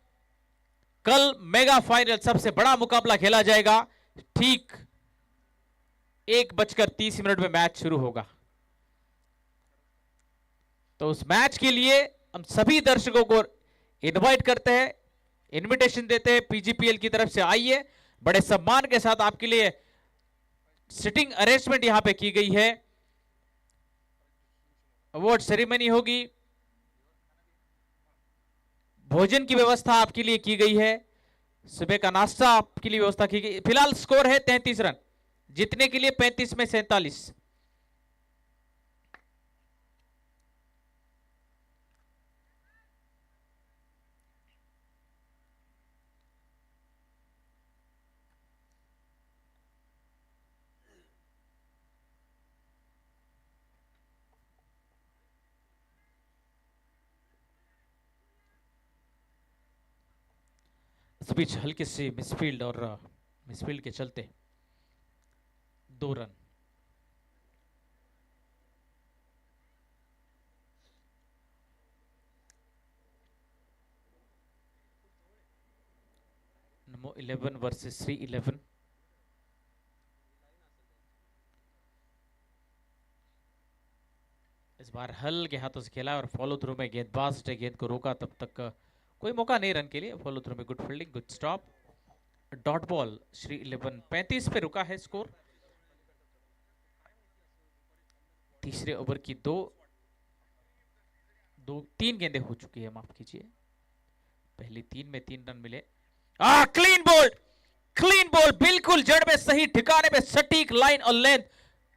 कल मेगा फाइनल सबसे बड़ा मुकाबला खेला जाएगा, ठीक 1:30 में मैच शुरू होगा। तो उस मैच के लिए हम सभी दर्शकों को इनवाइट करते हैं, इनविटेशन देते हैं पीजीपीएल की तरफ से। आइए, बड़े सम्मान के साथ आपके लिए सिटिंग अरेंजमेंट यहां पे की गई है, अवार्ड सेरेमनी होगी, भोजन की व्यवस्था आपके लिए की गई है, सुबह का नाश्ता आपके लिए व्यवस्था की गई। फिलहाल स्कोर है 33 रन, जीतने के लिए 35 में 47। इस बीच हल्के से मिसफील्ड और मिसफील्ड के चलते 2 रन। नमो 11 वर्सेस श्री 11। इस बार हल्के हाथों से खेला और फॉलो थ्रू में गेंदबाज ने गेंद को रोका, तब तक कोई मौका नहीं रन के लिए। फॉलो थ्रू में good fielding, good stop, dot ball. Shri 11 35 पे रुका है स्कोर। तीसरे ओवर की 3 गेंदें हो चुकी है, माफ कीजिए, पहली 3 में 3 रन मिले। क्लीन बोल्ड, क्लीन बॉल, बिल्कुल जड़ में सही ठिकाने पे सटीक लाइन और लेंथ।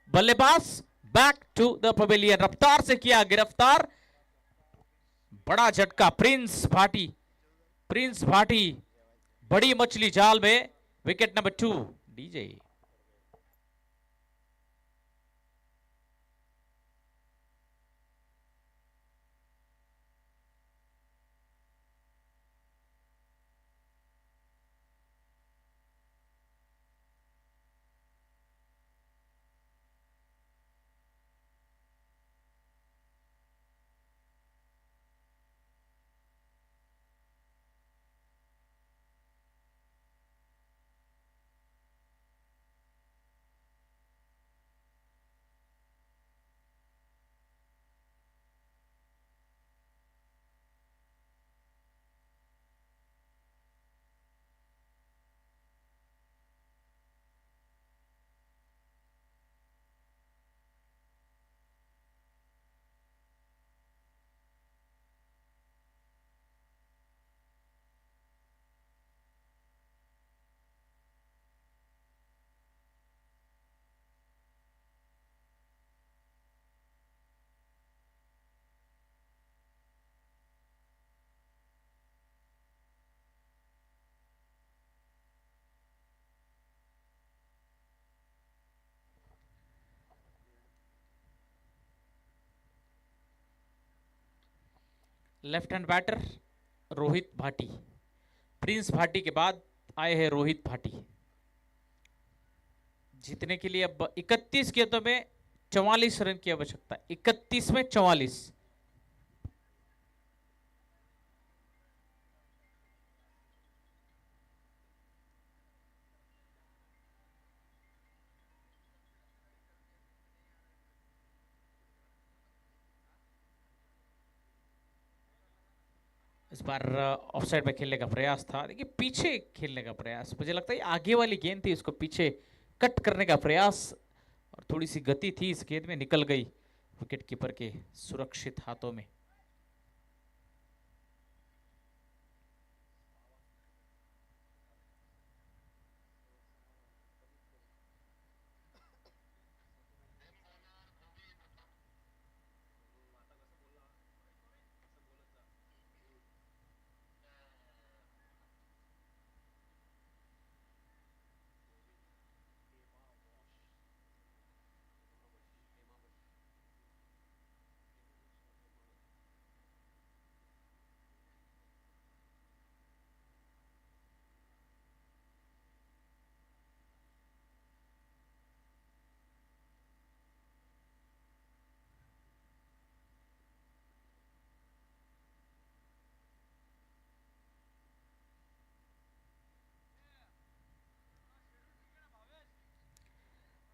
बल्लेबाज बैक टू द पवेलियन, रफ्तार से किया गिरफ्तार। बड़ा झटका प्रिंस भाटी, प्रिंस भाटी बड़ी मछली जाल में। Wicket number 2 DJ. Left hand batter Rohit Bhati, Prince Bhati के बाद आए हैं रोहित भाटी। जीतने के लिए अब 31 गेंदों में 44 रन की आवश्यकता, 31 में 44। इस बार ऑफसाइड में खेलने का प्रयास था, देखिए पीछे खेलने का प्रयास, मुझे लगता है आगे वाली गेंद थी, उसको पीछे कट करने का प्रयास और थोड़ी सी गति थी इस गेंद में, निकल गई विकेट कीपर के सुरक्षित हाथों में।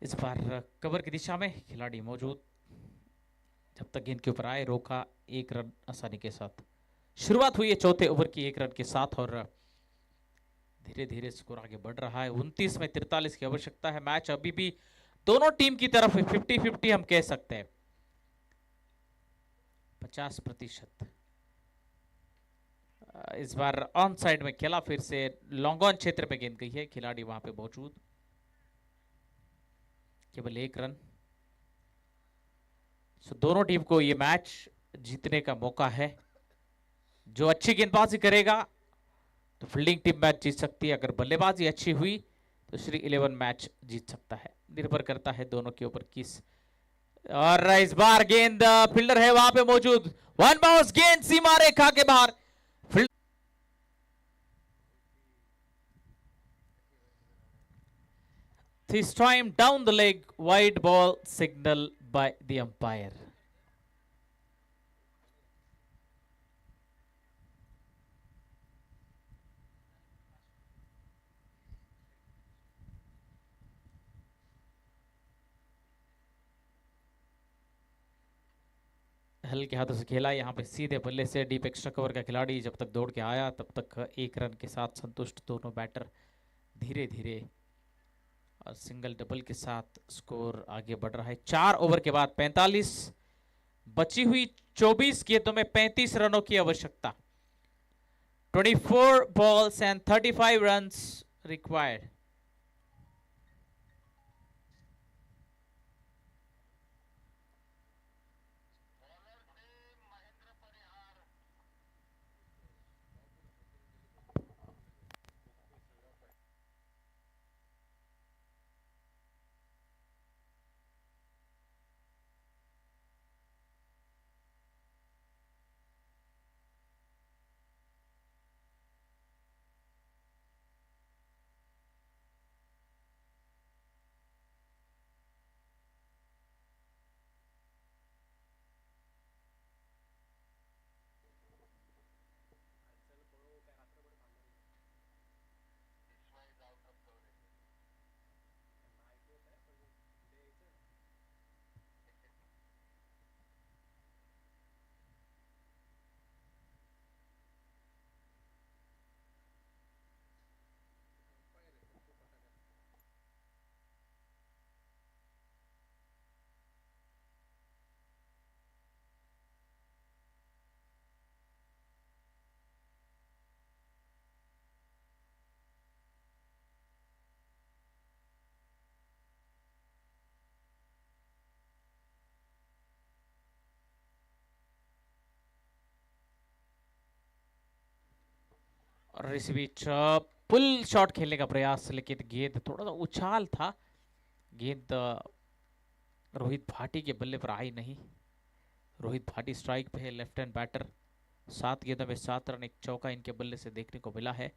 इस बार कवर की दिशा में खिलाड़ी मौजूद, जब तक गेंद के ऊपर आए रोका, 1 रन आसानी के साथ। शुरुआत हुई है चौथे ओवर की 1 रन के साथ और धीरे धीरे स्कोर आगे बढ़ रहा है। 29 में 43 की आवश्यकता है। मैच अभी भी दोनों टीम की तरफ 50-50 हम कह सकते हैं, 50%। इस बार ऑन साइड में खेला, फिर से लॉन्ग ऑन क्षेत्र में गेंद गई है, खिलाड़ी वहां पे मौजूद, केवल 1 रन। दोनों टीम को ये मैच जीतने का मौका है। जो अच्छी गेंदबाजी करेगा तो फील्डिंग टीम मैच जीत सकती है, अगर बल्लेबाजी अच्छी हुई तो श्री 11 मैच जीत सकता है। निर्भर करता है दोनों के ऊपर किस। और इस बार गेंद फील्डर है वहां पे मौजूद, वन बाउंस गेंद सीमा रेखा के बाहर। This time down the leg, wide ball signal by the umpire. हल्के हाथों से खेला, यहाँ पे सीधे बल्ले से डीप एक्स्ट्रा कवर का खिलाड़ी जब तक दौड़ के आया तब तक 1 रन के साथ संतुष्ट दोनों बैटर। धीरे धीरे और सिंगल डबल के साथ स्कोर आगे बढ़ रहा है। 4 ओवर के बाद 45, बची हुई 24 गेंदों में 35 रनों की आवश्यकता। 24 balls and 35 runs required. और इस बीच पुल शॉट खेलने का प्रयास, लेकिन गेंद थोड़ा सा उछाल था, गेंद रोहित भाटी के बल्ले पर आई नहीं। रोहित भाटी स्ट्राइक पे है, लेफ्ट हैंड बैटर। 7 गेंदों में 7 रन, एक चौका इनके बल्ले से देखने को मिला है।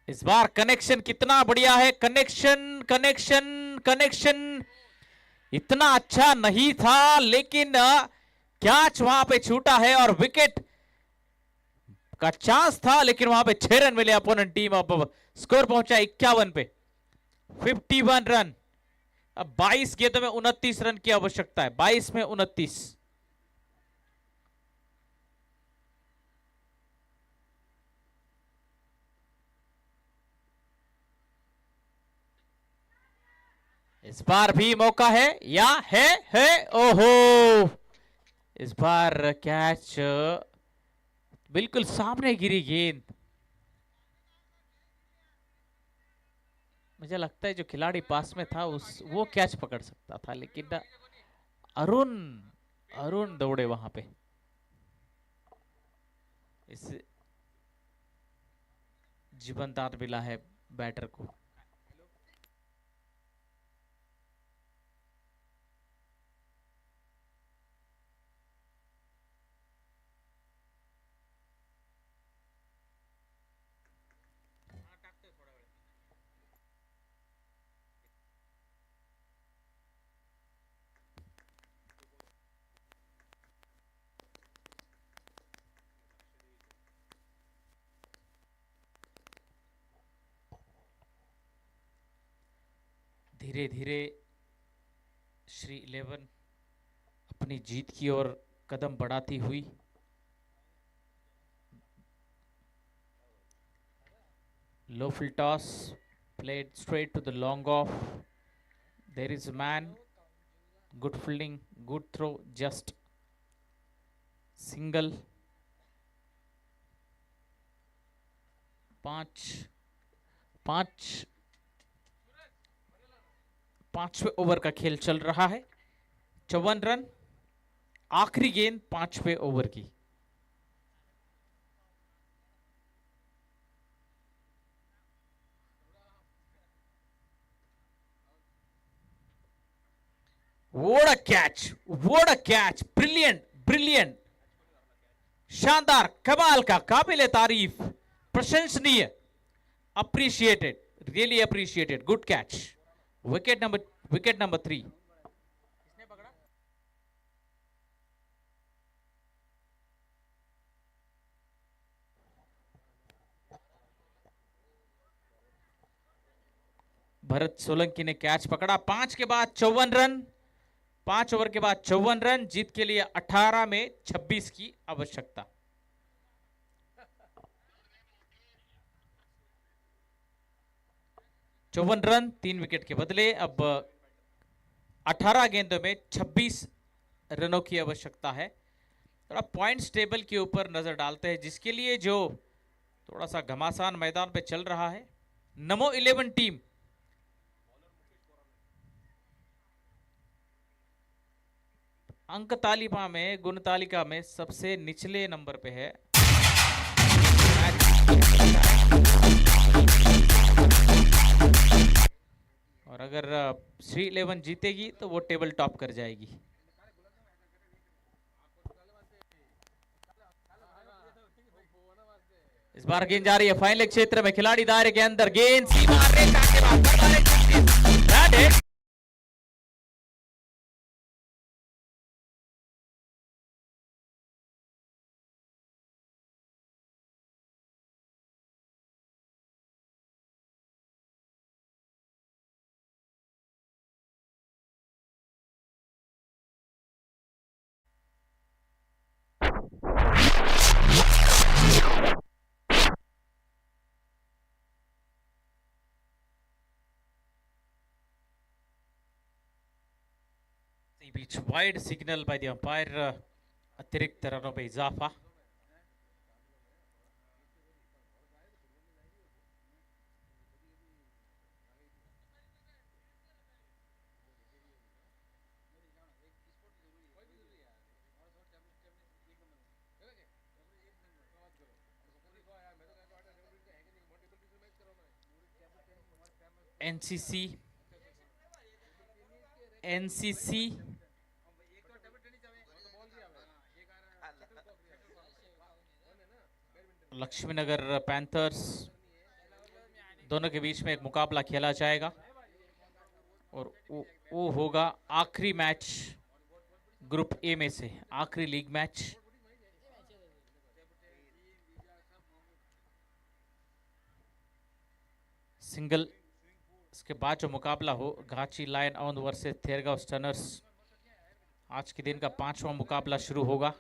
इस बार कनेक्शन कितना बढ़िया है, कनेक्शन कनेक्शन कनेक्शन इतना अच्छा नहीं था, लेकिन कैच वहां पे छूटा है और विकेट का चांस था, लेकिन वहां पे 6 रन मिले अपोनेंट टीम। अब स्कोर पहुंचा 51 पे, 51 रन। अब 22 गेंदों में 29 रन की आवश्यकता है, 22 में 29। इस बार भी मौका है या है ओहो, इस बार कैच बिल्कुल सामने गिरी गेंद। मुझे लगता है जो खिलाड़ी पास में था वो कैच पकड़ सकता था, लेकिन अरुण अरुण दौड़े वहां पे। इस जीवनदान मिला है बैटर को। धीरे धीरे श्री 11 अपनी जीत की ओर कदम बढ़ाती हुई। लो field toss played straight to the long off. There is a man, good fielding, good throw, just single। 5वें ओवर का खेल चल रहा है, 54 रन, आखिरी गेंद 5वें ओवर की। What a catch! What a catch! Brilliant! Brilliant! शानदार, कमाल का, काबिल तारीफ, प्रशंसनीय, appreciated, really appreciated, good catch. Wicket number 3। Bharat Solanki ने कैच पकड़ा। 5 के बाद 54 रन, 5 ओवर के बाद 54 रन, जीत के लिए 18 में 26 की आवश्यकता। चौवन रन 3 विकेट के बदले। अब 18 गेंदों में 26 रनों की आवश्यकता है। थोड़ा पॉइंट्स टेबल के ऊपर नजर डालते हैं, जिसके लिए जो थोड़ा सा घमासान मैदान पे चल रहा है। नमो 11 टीम अंक तालिका में, गुण तालिका में सबसे निचले नंबर पे है। और अगर श्री 11 जीतेगी तो वो टेबल टॉप कर जाएगी। इस बार गेंद जा रही है फाइनल क्षेत्र में, खिलाड़ी दायरे के अंदर, गेंद सीमा रेखा के बाद बीच wide signal by the umpire, अतिरिक्त रनों पे इजाफा। एनसीसी एनसीसी लक्ष्मीनगर पैंथर्स, दोनों के बीच में एक मुकाबला खेला जाएगा और वो होगा आखिरी मैच ग्रुप ए में से, आखिरी लीग मैच। सिंगल, इसके बाद जो मुकाबला हो Ghachi lion on versus Thergaon stunners, आज के दिन का 5वां मुकाबला शुरू होगा।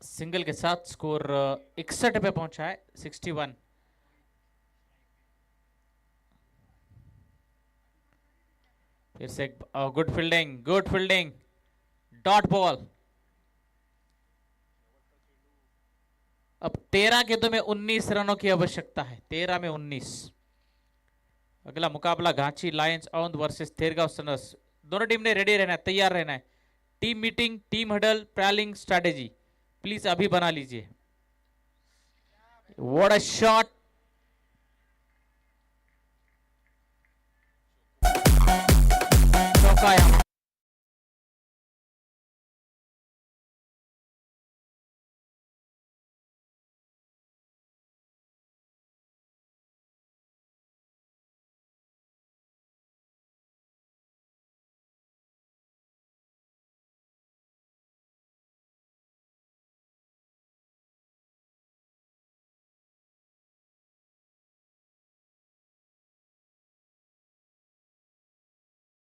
सिंगल के साथ स्कोर 61 पे पहुंचा है, 61। फिर से गुड फील्डिंग, डॉट बॉल। अब 13 गेंदों में 19 रनों की आवश्यकता है, 13 में 19। अगला मुकाबला Ghachi lions on versus Thergaon stunners. दोनों टीम ने रेडी रहना है, तैयार रहना है। Team meeting, team huddle, planning strategy please अभी बना लीजिए। व्हाट अ शॉट, चौका यहां।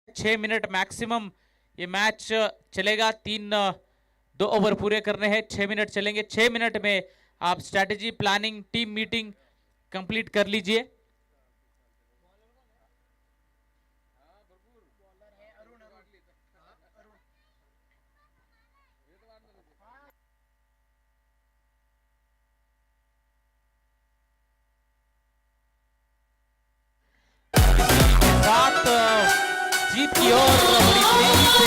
छह मिनट मैक्सिमम ये मैच चलेगा। 2 ओवर पूरे करने हैं, 6 मिनट चलेंगे। 6 मिनट में आप strategy, planning, team meeting complete कर लीजिए। जीत की ओर बड़ी तेजी से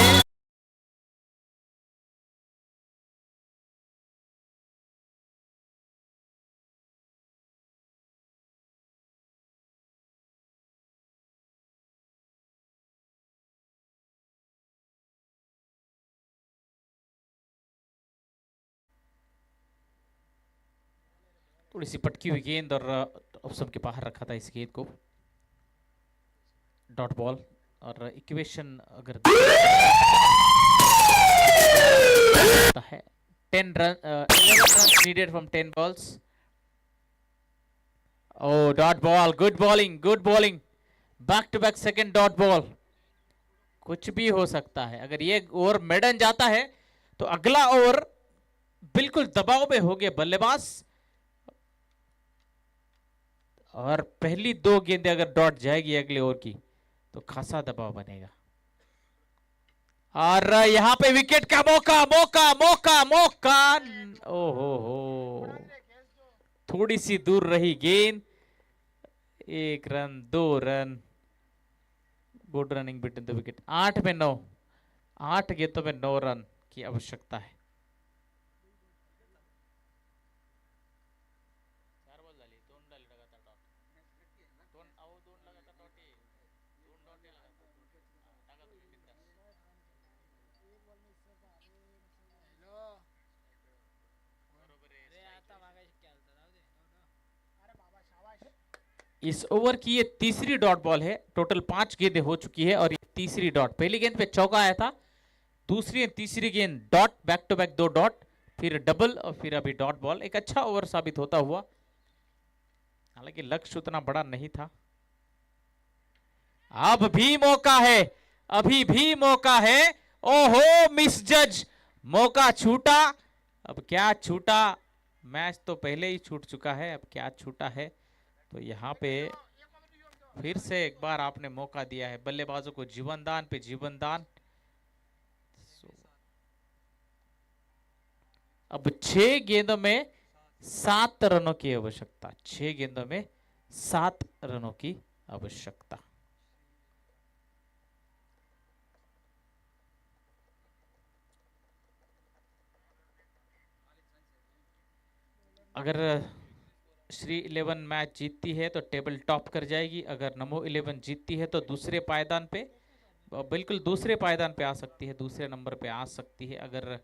थोड़ी सी पटकी हुई गेंद और ऑप्शन के बाहर रखा था इस गेंद को। डॉट बॉल और इक्वेशन अगर है 10 run, 11 runs needed from 10 balls. Oh, dot ball, good bowling, back to back second dot ball. कुछ भी हो सकता है। अगर ये ओवर मेडन जाता है तो अगला ओवर बिल्कुल दबाव में हो गए बल्लेबाज, और पहली 2 गेंदें अगर डॉट जाएगी अगले ओवर की तो खासा दबाव बनेगा। और यहां पे विकेट का मौका। ओहो हो, थोड़ी सी दूर रही गेंद। 1 run, 2 run, good running between the wicket. 8 में 9, 8 गेंदों में 9 रन की आवश्यकता है। इस ओवर की ये तीसरी डॉट बॉल है। टोटल 5 गेंदें हो चुकी है और ये तीसरी डॉट। पहली गेंद पे चौका आया था, दूसरी और तीसरी गेंद dot, back to back 2 dot, फिर डबल और फिर अभी डॉट बॉल। एक अच्छा ओवर साबित होता हुआ, हालांकि लक्ष्य उतना बड़ा नहीं था। अब भी मौका है, ओहो मिस जज, मौका छूटा अब क्या छूटा, मैच तो पहले ही छूट चुका है, अब क्या छूटा है। तो यहाँ पे फिर से एक बार आपने मौका दिया है बल्लेबाजों को, जीवन दान पे जीवन दान। अब 6 गेंदों में 7 रनों की आवश्यकता, 6 गेंदों में 7 रनों की आवश्यकता। अगर श्री 11 मैच जीतती है तो टेबल टॉप कर जाएगी, अगर नमो 11 जीतती है तो दूसरे पायदान पे, बिल्कुल दूसरे पायदान पे आ सकती है, दूसरे नंबर पे आ सकती है। अगर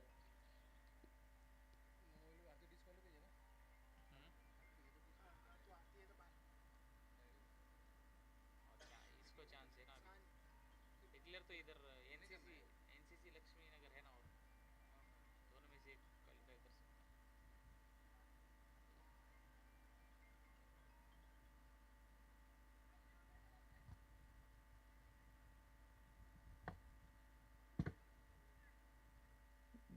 तो इधर एनसीसी लक्ष्मी नगर है ना, और दोनों में से एक क्वालिफाई कर सकता है।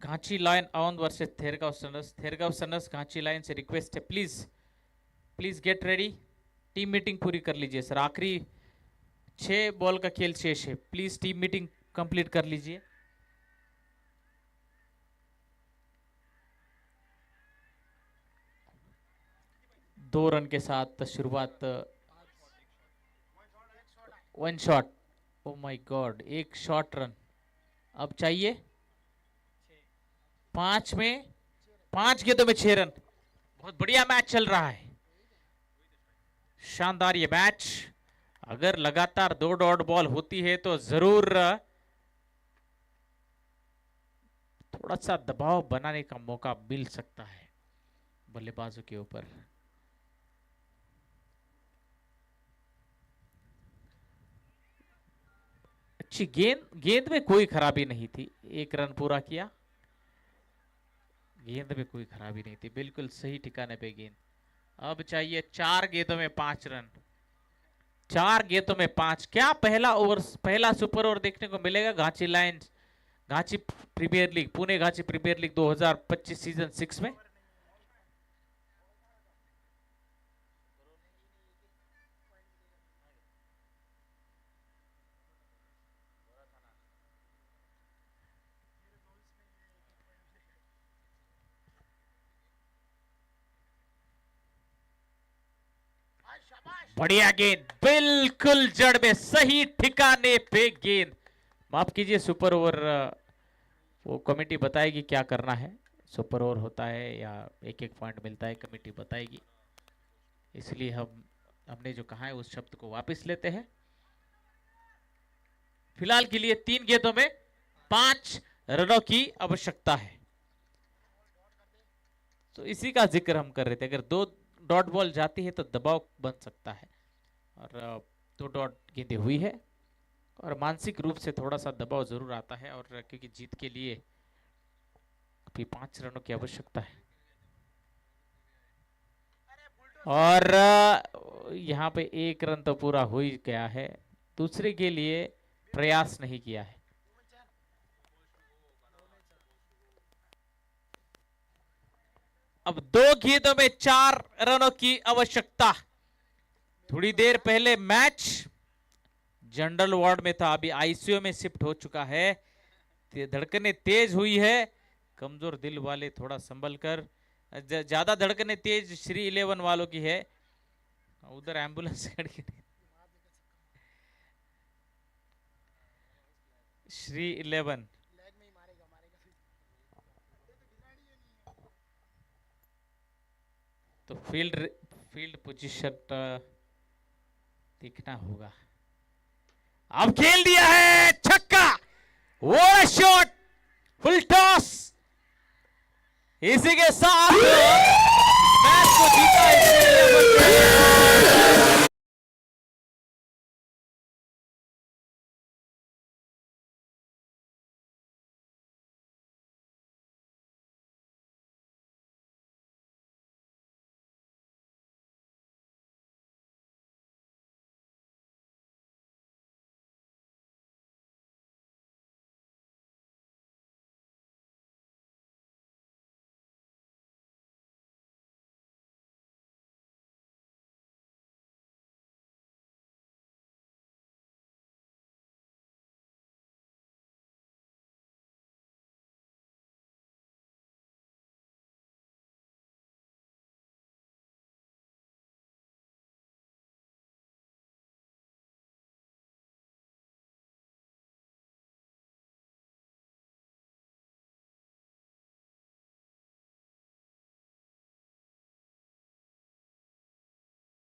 Ghanchi lion आउंड versus Thergaon सनर्स। Thergaon सनर्स Ghanchi lion से रिक्वेस्ट है, please please get ready, team meeting पूरी कर लीजिए सर, आखिरी 6 बॉल का खेल शेष है, प्लीज टीम मीटिंग कंप्लीट कर लीजिए। दो रन के साथ शुरुआत, 1 shot, O my God, 1 shot run अब चाहिए। 5 गेंदों में 6 रन, बहुत बढ़िया मैच चल रहा है, शानदार ये मैच। अगर लगातार 2 डॉट बॉल होती है तो जरूर थोड़ा सा दबाव बनाने का मौका मिल सकता है बल्लेबाजों के ऊपर। अच्छी गेंद में कोई खराबी नहीं थी, 1 रन पूरा किया, गेंद में कोई खराबी नहीं थी, बिल्कुल सही ठिकाने पे गेंद। अब चाहिए 4 गेंदों में 5 रन, 4 गेंदों में 5। क्या पहला ओवर, पहला सुपर ओवर देखने को मिलेगा Ghanchi Lions, Ghanchi Premier League, Pune Ghanchi Premier League 2025 season 6 में। बढ़िया गेंद, बिल्कुल जड़ में, सही ठिकाने पे गेंद। माफ कीजिए, सुपर ओवर वो कमेटी बताएगी क्या करना है, सुपर ओवर होता है या 1-1 पॉइंट मिलता है, कमेटी बताएगी, इसलिए हमने जो कहा है उस शब्द को वापस लेते हैं। फिलहाल के लिए 3 गेंदों में 5 रनों की आवश्यकता है। तो इसी का जिक्र हम कर रहे थे, अगर 2 डॉट बॉल जाती है तो दबाव बन सकता है, और 2 डॉट गेंदें हुई है, और मानसिक रूप से थोड़ा सा दबाव जरूर आता है, और क्योंकि जीत के लिए अभी 5 रनों की आवश्यकता है। और यहाँ पे 1 रन तो पूरा हो ही गया है, दूसरे के लिए प्रयास नहीं किया है। अब 2 गेंदों में 4 रनों की आवश्यकता। थोड़ी देर पहले मैच जनरल वार्ड में था, अभी आईसीयू में शिफ्ट हो चुका है, धड़कनें तेज हुई है, कमजोर दिल वाले थोड़ा संभल कर, ज्यादा धड़कनें तेज श्री 11 वालों की है, उधर एम्बुलेंस खड़ी है। श्री 11 तो फील्ड पोजीशन देखना होगा। अब खेल दिया है, छक्का, वो शॉट, फुल टॉस, इसी के साथ मैच को जीता है।